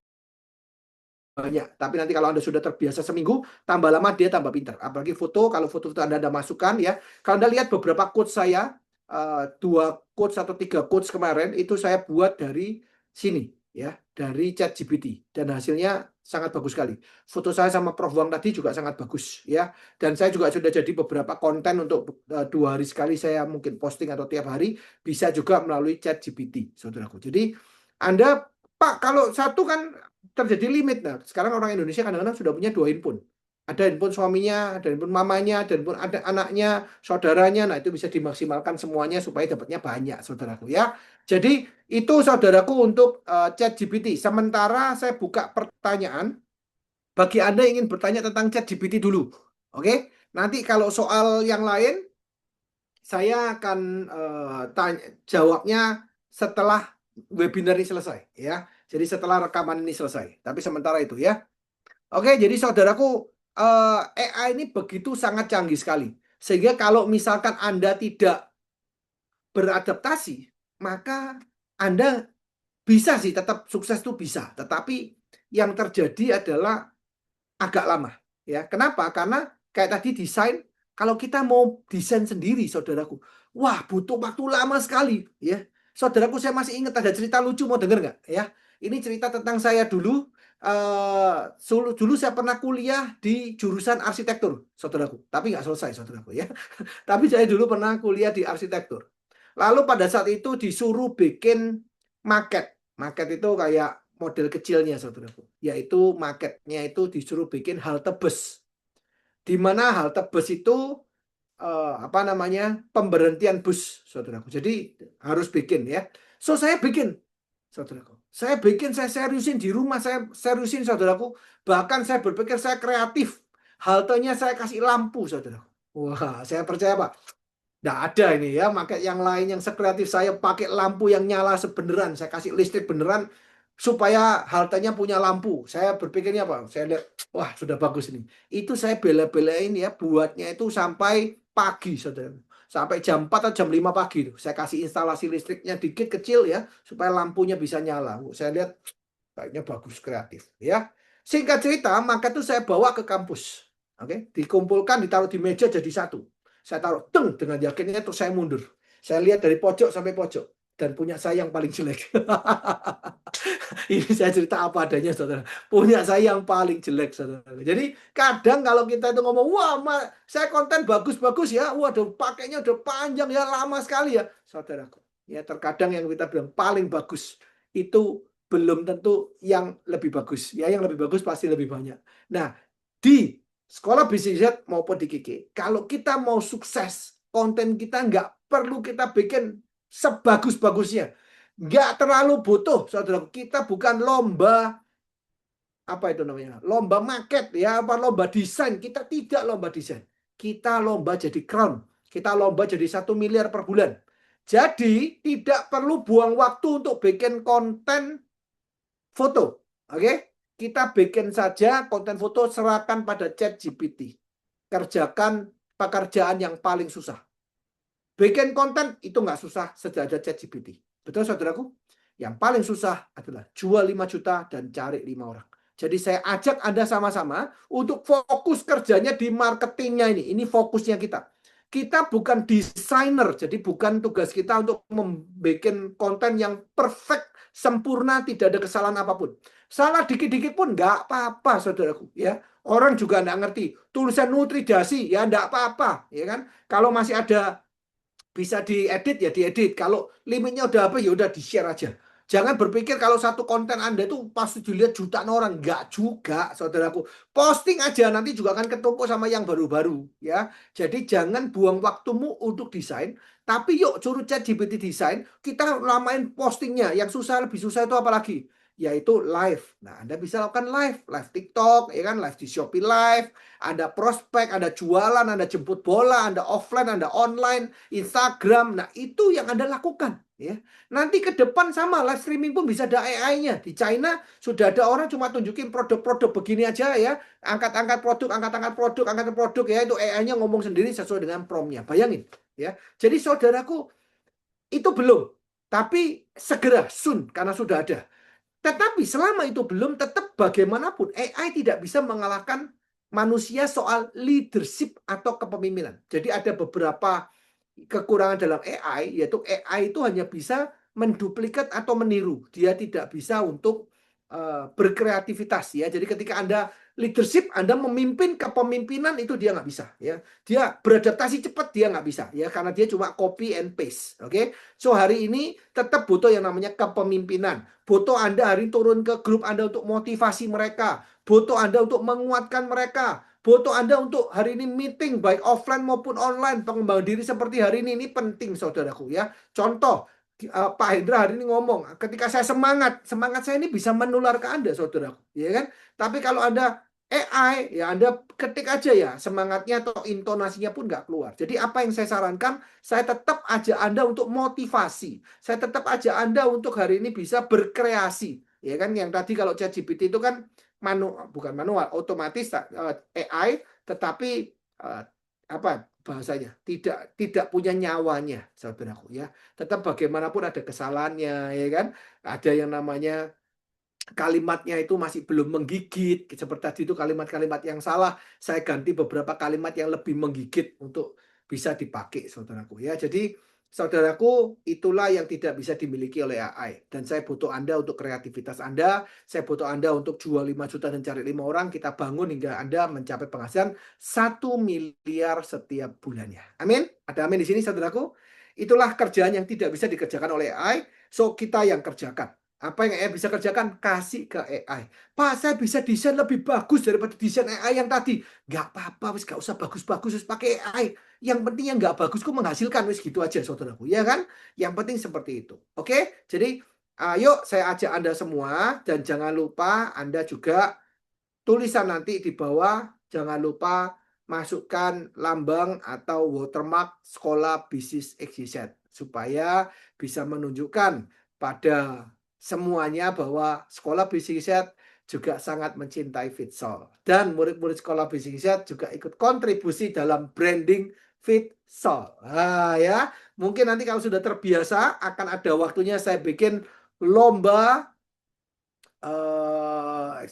S3: banyak. Tapi nanti kalau Anda sudah terbiasa seminggu, tambah lama dia tambah pintar. Apalagi foto, kalau foto-foto Anda masukkan ya. Kalau Anda lihat beberapa quotes saya, 2 quotes atau 3 quotes kemarin, itu saya buat dari sini ya, dari ChatGPT. Dan hasilnya sangat bagus sekali. Foto saya sama Prof. Wang tadi juga sangat bagus ya. Dan saya juga sudah jadi beberapa konten untuk 2 hari sekali saya mungkin posting atau tiap hari, bisa juga melalui ChatGPT, saudaraku. Jadi Anda, Pak, kalau satu kan terjadi limit. Nah, sekarang orang Indonesia kadang-kadang sudah punya 2 handphone. Ada handphone suaminya, ada handphone mamanya, ada handphone ada anaknya, saudaranya. Nah, itu bisa dimaksimalkan semuanya supaya dapatnya banyak, saudaraku ya. Jadi, itu saudaraku untuk ChatGPT. Sementara saya buka pertanyaan bagi Anda yang ingin bertanya tentang ChatGPT dulu. Oke? Nanti kalau soal yang lain saya akan jawabnya setelah webinar ini selesai ya. Jadi setelah rekaman ini selesai. Tapi sementara itu ya. Oke, jadi saudaraku, AI ini begitu sangat canggih sekali. Sehingga kalau misalkan Anda tidak beradaptasi, maka Anda bisa sih tetap sukses itu bisa. Tetapi yang terjadi adalah agak lama. Ya, kenapa? Karena kayak tadi desain, kalau kita mau desain sendiri, saudaraku, wah butuh waktu lama sekali. Ya, saudaraku, saya masih ingat ada cerita lucu, mau denger nggak? Ya, ini cerita tentang saya dulu. Dulu saya pernah kuliah di jurusan arsitektur, saudaraku. Tapi nggak selesai, saudaraku ya. Tapi saya dulu pernah kuliah di arsitektur. Lalu pada saat itu disuruh bikin maket. Maket itu kayak model kecilnya, saudaraku. Yaitu maketnya itu disuruh bikin halte bus. Di mana halte bus itu apa namanya, pemberhentian bus, saudaraku. Jadi harus bikin ya. So saya bikin, saudaraku. Saya bikin, saya seriusin di rumah, saya seriusin, saudaraku. Bahkan saya berpikir saya kreatif. Haltenya saya kasih lampu, saudaraku. Wah, saya percaya Pak. Nggak ada ini ya, pakai yang lain yang sekreatif saya, pakai lampu yang nyala sebeneran, saya kasih listrik beneran supaya haltenya punya lampu. Saya berpikirnya apa? Saya lihat, wah sudah bagus ini. Itu saya bela-belain ya, buatnya itu sampai pagi, saudara. Sampai jam 4 atau jam 5 pagi tuh. Saya kasih instalasi listriknya dikit kecil ya, supaya lampunya bisa nyala. Saya lihat kayaknya bagus, kreatif ya. Singkat cerita, maka itu saya bawa ke kampus. Oke, dikumpulkan, ditaruh di meja jadi satu. Saya taruh teng dengan yakinnya, terus saya mundur. Saya lihat dari pojok sampai pojok dan punya saya yang paling jelek. Ini saya cerita apa adanya, saudara. Punya saya yang paling jelek, saudara. Jadi kadang kalau kita itu ngomong, wah, saya konten bagus-bagus ya, waduh, pakainya udah panjang ya, lama sekali ya, saudaraku. Ya terkadang yang kita bilang paling bagus itu belum tentu yang lebih bagus. Ya yang lebih bagus pasti lebih banyak. Nah, di sekolah bisnis maupun di KK, kalau kita mau sukses, konten kita nggak perlu kita bikin sebagus-bagusnya. Nggak terlalu butuh, saudara. Kita bukan lomba, apa itu namanya? Lomba market, ya, apa lomba desain. Kita tidak lomba desain. Kita lomba jadi crown. Kita lomba jadi 1 miliar per bulan. Jadi tidak perlu buang waktu untuk bikin konten foto. Oke? Kita bikin saja konten foto, serahkan pada ChatGPT. Kerjakan pekerjaan yang paling susah. Bikin konten itu nggak susah sejak ada ChatGPT. Betul, saudaraku? Yang paling susah adalah jual 5 juta dan cari 5 orang. Jadi saya ajak Anda sama-sama untuk fokus kerjanya di marketingnya ini. Ini fokusnya kita. Kita bukan desainer, jadi bukan tugas kita untuk membuat konten yang perfect, sempurna, tidak ada kesalahan apapun. Salah dikit-dikit pun nggak apa-apa, saudaraku. Ya, orang juga nggak ngerti. Tulisan nutridasi ya nggak apa-apa, ya kan? Kalau masih ada bisa diedit ya diedit. Kalau limitnya udah apa ya udah di-share aja. Jangan berpikir kalau satu konten Anda itu pasti dilihat jutaan orang. Enggak juga, saudaraku. Posting aja nanti juga akan ketumpuk sama yang baru-baru ya. Jadi jangan buang waktumu untuk desain, tapi yuk suruh ChatGPT desain, kita lamain postingnya. Yang susah lebih susah itu apa lagi? Yaitu live. Nah, Anda bisa lakukan live TikTok, ya kan, live di Shopee Live, Anda prospek, Anda jualan, Anda jemput bola, Anda offline, Anda online, Instagram. Nah, itu yang Anda lakukan ya. Nanti ke depan sama live streaming pun bisa ada AI-nya. Di China sudah ada orang cuma tunjukin produk-produk begini aja ya. Angkat-angkat produk, angkat-angkat produk, angkat produk ya. Itu AI-nya ngomong sendiri sesuai dengan prompt-nya. Bayangin ya. Jadi saudaraku, itu belum. Tapi segera, soon, karena sudah ada. Tetapi selama itu belum, tetap bagaimanapun AI tidak bisa mengalahkan manusia soal leadership atau kepemimpinan. Jadi ada beberapa kekurangan dalam AI, yaitu AI itu hanya bisa menduplikat atau meniru. Dia tidak bisa untuk berkreativitas ya. Jadi ketika Anda leadership, Anda memimpin kepemimpinan itu dia nggak bisa ya. Dia beradaptasi cepat dia nggak bisa ya karena dia cuma copy and paste. Oke. So hari ini tetap butuh yang namanya kepemimpinan. Butuh Anda hari ini turun ke grup Anda untuk motivasi mereka. Butuh Anda untuk menguatkan mereka. Butuh Anda untuk hari ini meeting baik offline maupun online, pengembangan diri seperti hari ini penting saudaraku ya. Contoh Pak Hendra hari ini ngomong, ketika saya semangat saya ini bisa menular ke Anda saudaraku, ya kan? Tapi kalau Anda AI ya Anda ketik aja ya semangatnya atau intonasinya pun nggak keluar. Jadi apa yang saya sarankan, saya tetap ajak Anda untuk motivasi. Saya tetap ajak Anda untuk hari ini bisa berkreasi. Ya kan yang tadi kalau ChatGPT itu kan bukan manual, otomatis AI, tetapi apa bahasanya tidak punya nyawanya, saudaraku ya. Tetap bagaimanapun ada kesalahannya, ya kan. Ada yang namanya kalimatnya itu masih belum menggigit, seperti tadi itu kalimat-kalimat yang salah, saya ganti beberapa kalimat yang lebih menggigit untuk bisa dipakai, saudaraku ya. Jadi saudaraku, itulah yang tidak bisa dimiliki oleh AI. Dan saya butuh Anda untuk kreativitas Anda, saya butuh Anda untuk jual 5 juta dan cari 5 orang, kita bangun hingga Anda mencapai penghasilan 1 miliar setiap bulannya. Amin? Ada amin di sini, saudaraku? Itulah kerjaan yang tidak bisa dikerjakan oleh AI, so kita yang kerjakan. Apa yang AI bisa kerjakan? Kasih ke AI. Pak, saya bisa desain lebih bagus daripada desain AI yang tadi. Nggak apa-apa, wis nggak usah bagus-bagus, wis pakai AI. Yang penting yang nggak bagus kok menghasilkan, wis gitu aja saudaraku. Ya kan? Yang penting seperti itu. Oke? Jadi, ayo saya ajak Anda semua. Dan jangan lupa Anda juga tulisan nanti di bawah. Jangan lupa masukkan lambang atau watermark Sekolah Bisnis XYZ. Supaya bisa menunjukkan pada semuanya bahwa Sekolah Bisnis Z juga sangat mencintai Fitsol. Dan murid-murid Sekolah Bisnis Z juga ikut kontribusi dalam branding Fitsol. Nah, ya, mungkin nanti kalau sudah terbiasa akan ada waktunya saya bikin lomba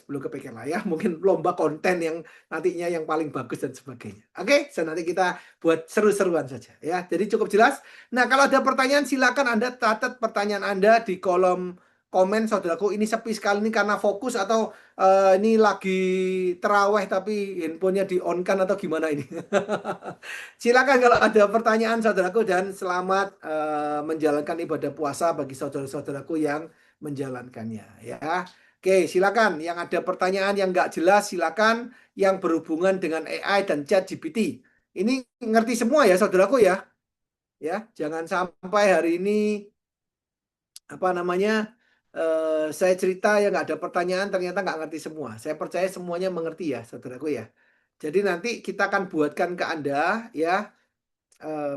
S3: belum kepikiran lah ya, mungkin lomba konten yang nantinya yang paling bagus dan sebagainya. Oke, so nanti kita buat seru-seruan saja ya. Jadi cukup jelas. Nah, kalau ada pertanyaan silakan Anda catat pertanyaan Anda di kolom komen, saudaraku. Ini sepi sekali ini karena fokus atau ini lagi terawih tapi handphonenya di on kan atau gimana ini? Silakan kalau ada pertanyaan, saudaraku, dan selamat menjalankan ibadah puasa bagi saudara-saudaraku yang menjalankannya ya. Oke, silakan. Yang ada pertanyaan yang nggak jelas, silakan. Yang berhubungan dengan AI dan ChatGPT. Ini ngerti semua ya, saudaraku ya. Ya, jangan sampai hari ini apa namanya saya cerita yang nggak ada pertanyaan ternyata nggak ngerti semua. Saya percaya semuanya mengerti ya, saudaraku ya. Jadi nanti kita akan buatkan ke Anda ya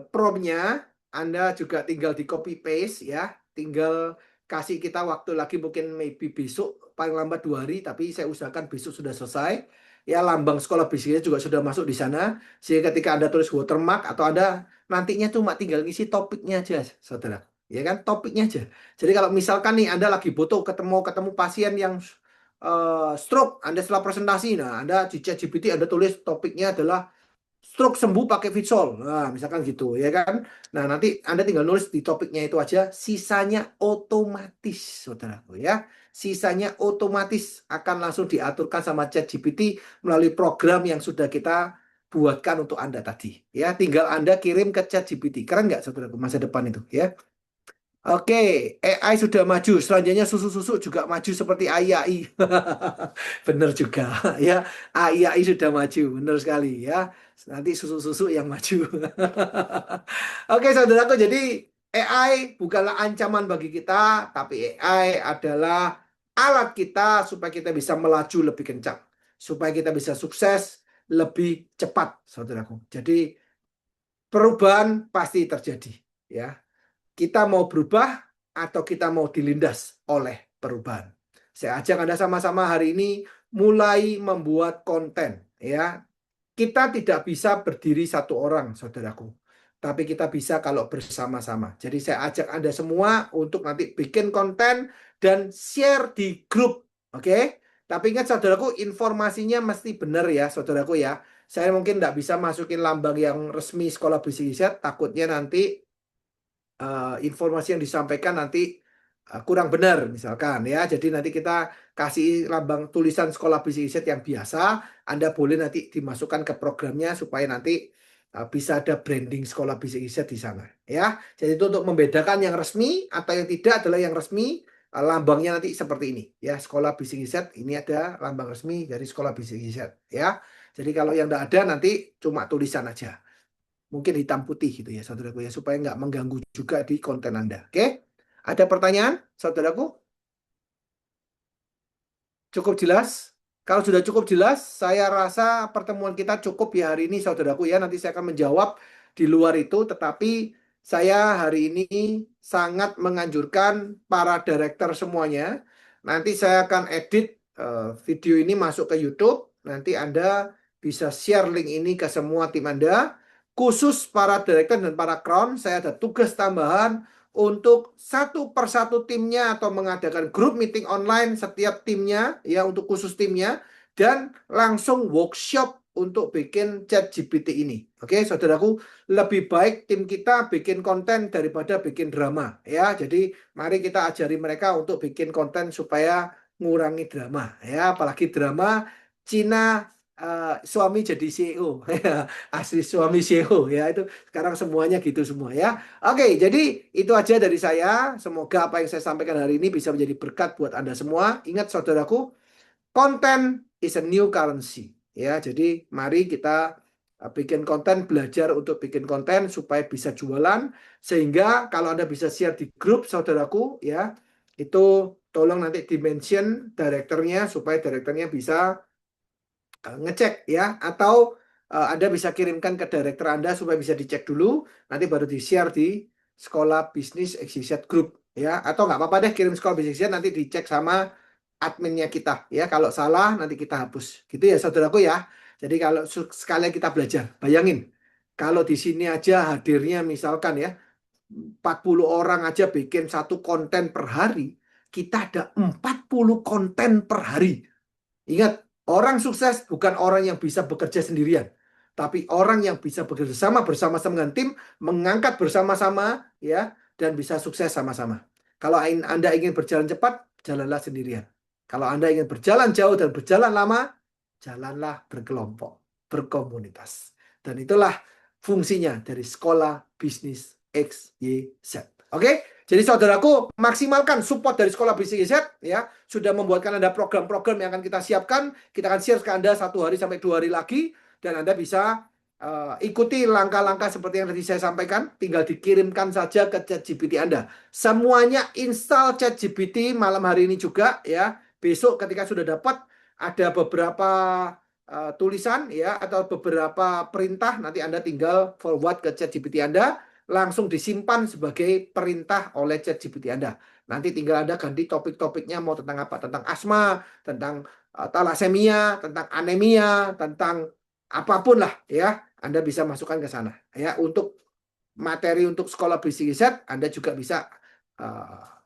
S3: prompt-nya. Anda juga tinggal di copy paste ya. Tinggal kasih kita waktu lagi mungkin maybe besok paling lambat 2 hari, tapi saya usahakan besok sudah selesai ya. Lambang Sekolah Bisnisnya juga sudah masuk di sana, sehingga ketika Anda tulis watermark atau Anda nantinya cuma tinggal ngisi topiknya aja, saudara ya kan, topiknya aja. Jadi kalau misalkan nih Anda lagi butuh ketemu pasien yang stroke, Anda setelah presentasi, nah Anda di ChatGPT Anda tulis topiknya adalah stroke sembuh pakai Vitsol. Nah, misalkan gitu ya kan. Nah, nanti Anda tinggal nulis di topiknya itu aja, sisanya otomatis, saudaraku ya. Sisanya otomatis akan langsung diaturkan sama ChatGPT melalui program yang sudah kita buatkan untuk Anda tadi. Ya, tinggal Anda kirim ke ChatGPT. Keren nggak, saudaraku, masa depan itu ya? Oke, AI sudah maju. Selanjutnya susu-susu juga maju seperti AI. Benar juga ya. AI sudah maju, benar sekali ya. Nanti susu-susu yang maju. Oke, saudaraku, jadi AI bukanlah ancaman bagi kita, tapi AI adalah alat kita supaya kita bisa melaju lebih kencang, supaya kita bisa sukses lebih cepat, saudaraku. Jadi perubahan pasti terjadi, ya. Kita mau berubah atau kita mau dilindas oleh perubahan. Saya ajak Anda sama-sama hari ini mulai membuat konten, ya. Kita tidak bisa berdiri satu orang, saudaraku. Tapi kita bisa kalau bersama-sama. Jadi saya ajak Anda semua untuk nanti bikin konten dan share di grup. Oke? Tapi ingat, saudaraku, informasinya mesti benar ya, saudaraku ya. Saya mungkin tidak bisa masukin lambang yang resmi Sekolah Bisnis Riset. Takutnya nanti informasi yang disampaikan nanti kurang benar misalkan ya. Jadi nanti kita kasih lambang tulisan Sekolah Bisnis Riset yang biasa. Anda boleh nanti dimasukkan ke programnya supaya nanti bisa ada branding Sekolah Bisnis Riset di sana ya. Jadi itu untuk membedakan yang resmi atau yang tidak adalah yang resmi. Lambangnya nanti seperti ini ya, Sekolah Bisnis Riset. Ini ada lambang resmi dari Sekolah Bisnis Riset ya. Jadi kalau yang tidak ada nanti cuma tulisan aja. Mungkin hitam putih gitu ya, saudaraku ya, supaya nggak mengganggu juga di konten Anda. Oke? Ada pertanyaan, saudaraku? Cukup jelas? Kalau sudah cukup jelas, saya rasa pertemuan kita cukup ya hari ini, saudaraku ya. Nanti saya akan menjawab di luar itu, tetapi saya hari ini sangat menganjurkan para director semuanya. Nanti saya akan edit video ini masuk ke YouTube. Nanti Anda bisa share link ini ke semua tim Anda. Khusus para director dan para crown, saya ada tugas tambahan untuk satu persatu timnya atau mengadakan grup meeting online setiap timnya ya, untuk khusus timnya, dan langsung workshop untuk bikin ChatGPT ini. Oke, saudaraku, lebih baik tim kita bikin konten daripada bikin drama ya. Jadi mari kita ajari mereka untuk bikin konten supaya ngurangi drama ya, apalagi drama Cina. Suami jadi CEO asli suami CEO ya, itu sekarang semuanya gitu semua ya. Oke, jadi itu aja dari saya. Semoga apa yang saya sampaikan hari ini bisa menjadi berkat buat Anda semua. Ingat, saudaraku, konten is a new currency ya. Jadi mari kita bikin konten, belajar untuk bikin konten supaya bisa jualan, sehingga kalau Anda bisa share di grup, saudaraku ya, itu tolong nanti di-mention direkturnya supaya direkturnya bisa ngecek ya, atau Anda bisa kirimkan ke direktur Anda supaya bisa dicek dulu, nanti baru di-share di Sekolah Bisnis XYZ Group ya. Atau nggak apa-apa deh, kirim Sekolah Bisnis XYZ, nanti dicek sama adminnya kita ya. Kalau salah nanti kita hapus. Gitu ya, saudaraku ya. Jadi kalau sekalian kita belajar, bayangin kalau di sini aja hadirnya misalkan ya 40 orang aja bikin satu konten per hari, kita ada 40 konten per hari. Ingat, orang sukses bukan orang yang bisa bekerja sendirian, tapi orang yang bisa bekerja sama bersama-sama dengan tim, mengangkat bersama-sama ya, dan bisa sukses sama-sama. Kalau Anda ingin berjalan cepat, jalanlah sendirian. Kalau Anda ingin berjalan jauh dan berjalan lama, jalanlah berkelompok, berkomunitas. Dan itulah fungsinya dari Sekolah Bisnis XYZ. Oke? Jadi saudaraku, maksimalkan support dari Sekolah Bisnis XYZ ya. Sudah membuatkan Anda program-program yang akan kita siapkan. Kita akan share ke Anda 1 hari sampai 2 hari lagi, dan Anda bisa ikuti langkah-langkah seperti yang tadi saya sampaikan. Tinggal dikirimkan saja ke ChatGPT Anda. Semuanya install ChatGPT malam hari ini juga ya. Besok ketika sudah dapat, ada beberapa tulisan ya, atau beberapa perintah, nanti Anda tinggal forward ke ChatGPT Anda, langsung disimpan sebagai perintah oleh ChatGPT Anda. Nanti tinggal Anda ganti topik-topiknya, mau tentang apa, tentang asma, tentang talasemia, tentang anemia, tentang apapun lah ya, Anda bisa masukkan ke sana ya. Untuk materi untuk Sekolah Bisnis Riset, Anda juga bisa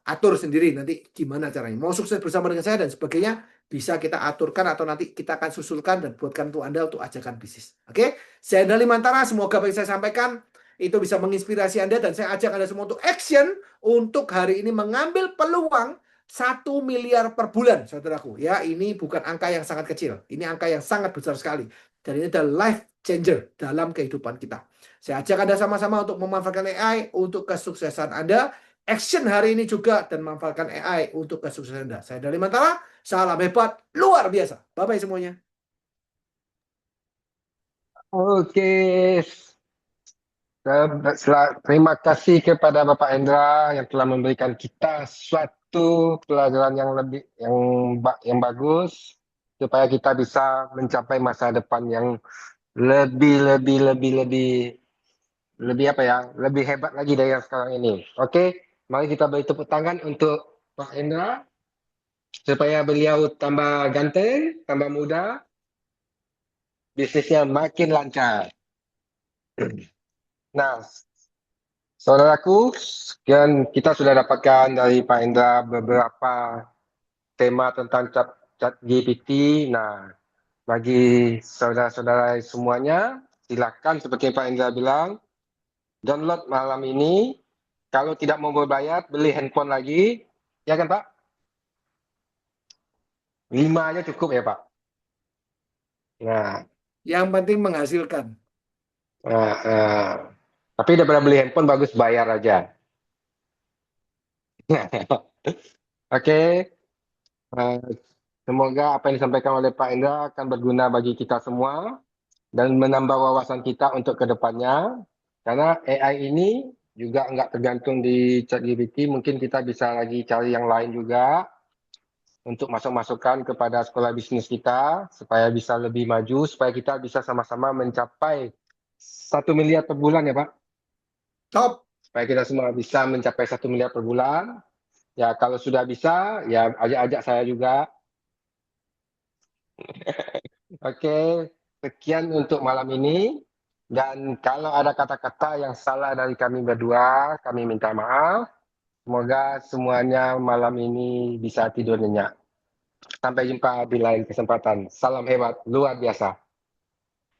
S3: atur sendiri nanti gimana caranya. Mau sukses bersama dengan saya dan sebagainya, bisa kita aturkan atau nanti kita akan susulkan dan buatkan untuk Anda untuk ajakan bisnis. Oke, saya Dali Mantara, semoga apa yang saya sampaikan itu bisa menginspirasi Anda dan saya ajak Anda semua untuk action untuk hari ini mengambil peluang 1 miliar per bulan, saudaraku. Ya, ini bukan angka yang sangat kecil. Ini angka yang sangat besar sekali. Dan ini adalah life changer dalam kehidupan kita. Saya ajak Anda sama-sama untuk memanfaatkan AI untuk kesuksesan Anda. Action hari ini juga dan manfaatkan AI untuk kesuksesan Anda. Saya Dali Mantara, salam hebat, luar biasa. Bye-bye semuanya.
S1: Oke. Terima kasih kepada Bapak Hendra yang telah memberikan kita suatu pelajaran yang bagus supaya kita bisa mencapai masa depan yang lebih apa ya, lebih hebat lagi dari yang sekarang ini. Oke, mari kita beri tepuk tangan untuk Pak Hendra supaya beliau tambah ganteng, tambah muda, bisnisnya makin lancar. Nah, saudaraku, sekian kita sudah dapatkan dari Pak Hendra beberapa tema tentang chat GPT. Nah, bagi saudara-saudara semuanya, silakan seperti Pak Hendra bilang, download malam ini. Kalau tidak mau berbayar, beli handphone lagi. Ya kan Pak? 5 aja cukup ya Pak? Nah,
S3: Yang penting menghasilkan.
S1: tapi daripada beli handphone, bagus bayar aja. Oke. Semoga apa yang disampaikan oleh Pak Hendra akan berguna bagi kita semua dan menambah wawasan kita untuk kedepannya. Karena AI ini juga nggak tergantung di ChatGPT, mungkin kita bisa lagi cari yang lain juga untuk masuk-masukkan kepada sekolah bisnis kita supaya bisa lebih maju, supaya kita bisa sama-sama mencapai 1 miliar per bulan ya Pak.
S3: Top.
S1: Supaya kita semua bisa mencapai 1 miliar per bulan. Ya kalau sudah bisa, ya ajak-ajak saya juga. Oke, sekian untuk malam ini. Dan kalau ada kata-kata yang salah dari kami berdua, kami minta maaf. Semoga semuanya malam ini bisa tidur nyenyak. Sampai jumpa di lain kesempatan. Salam hebat, luar biasa.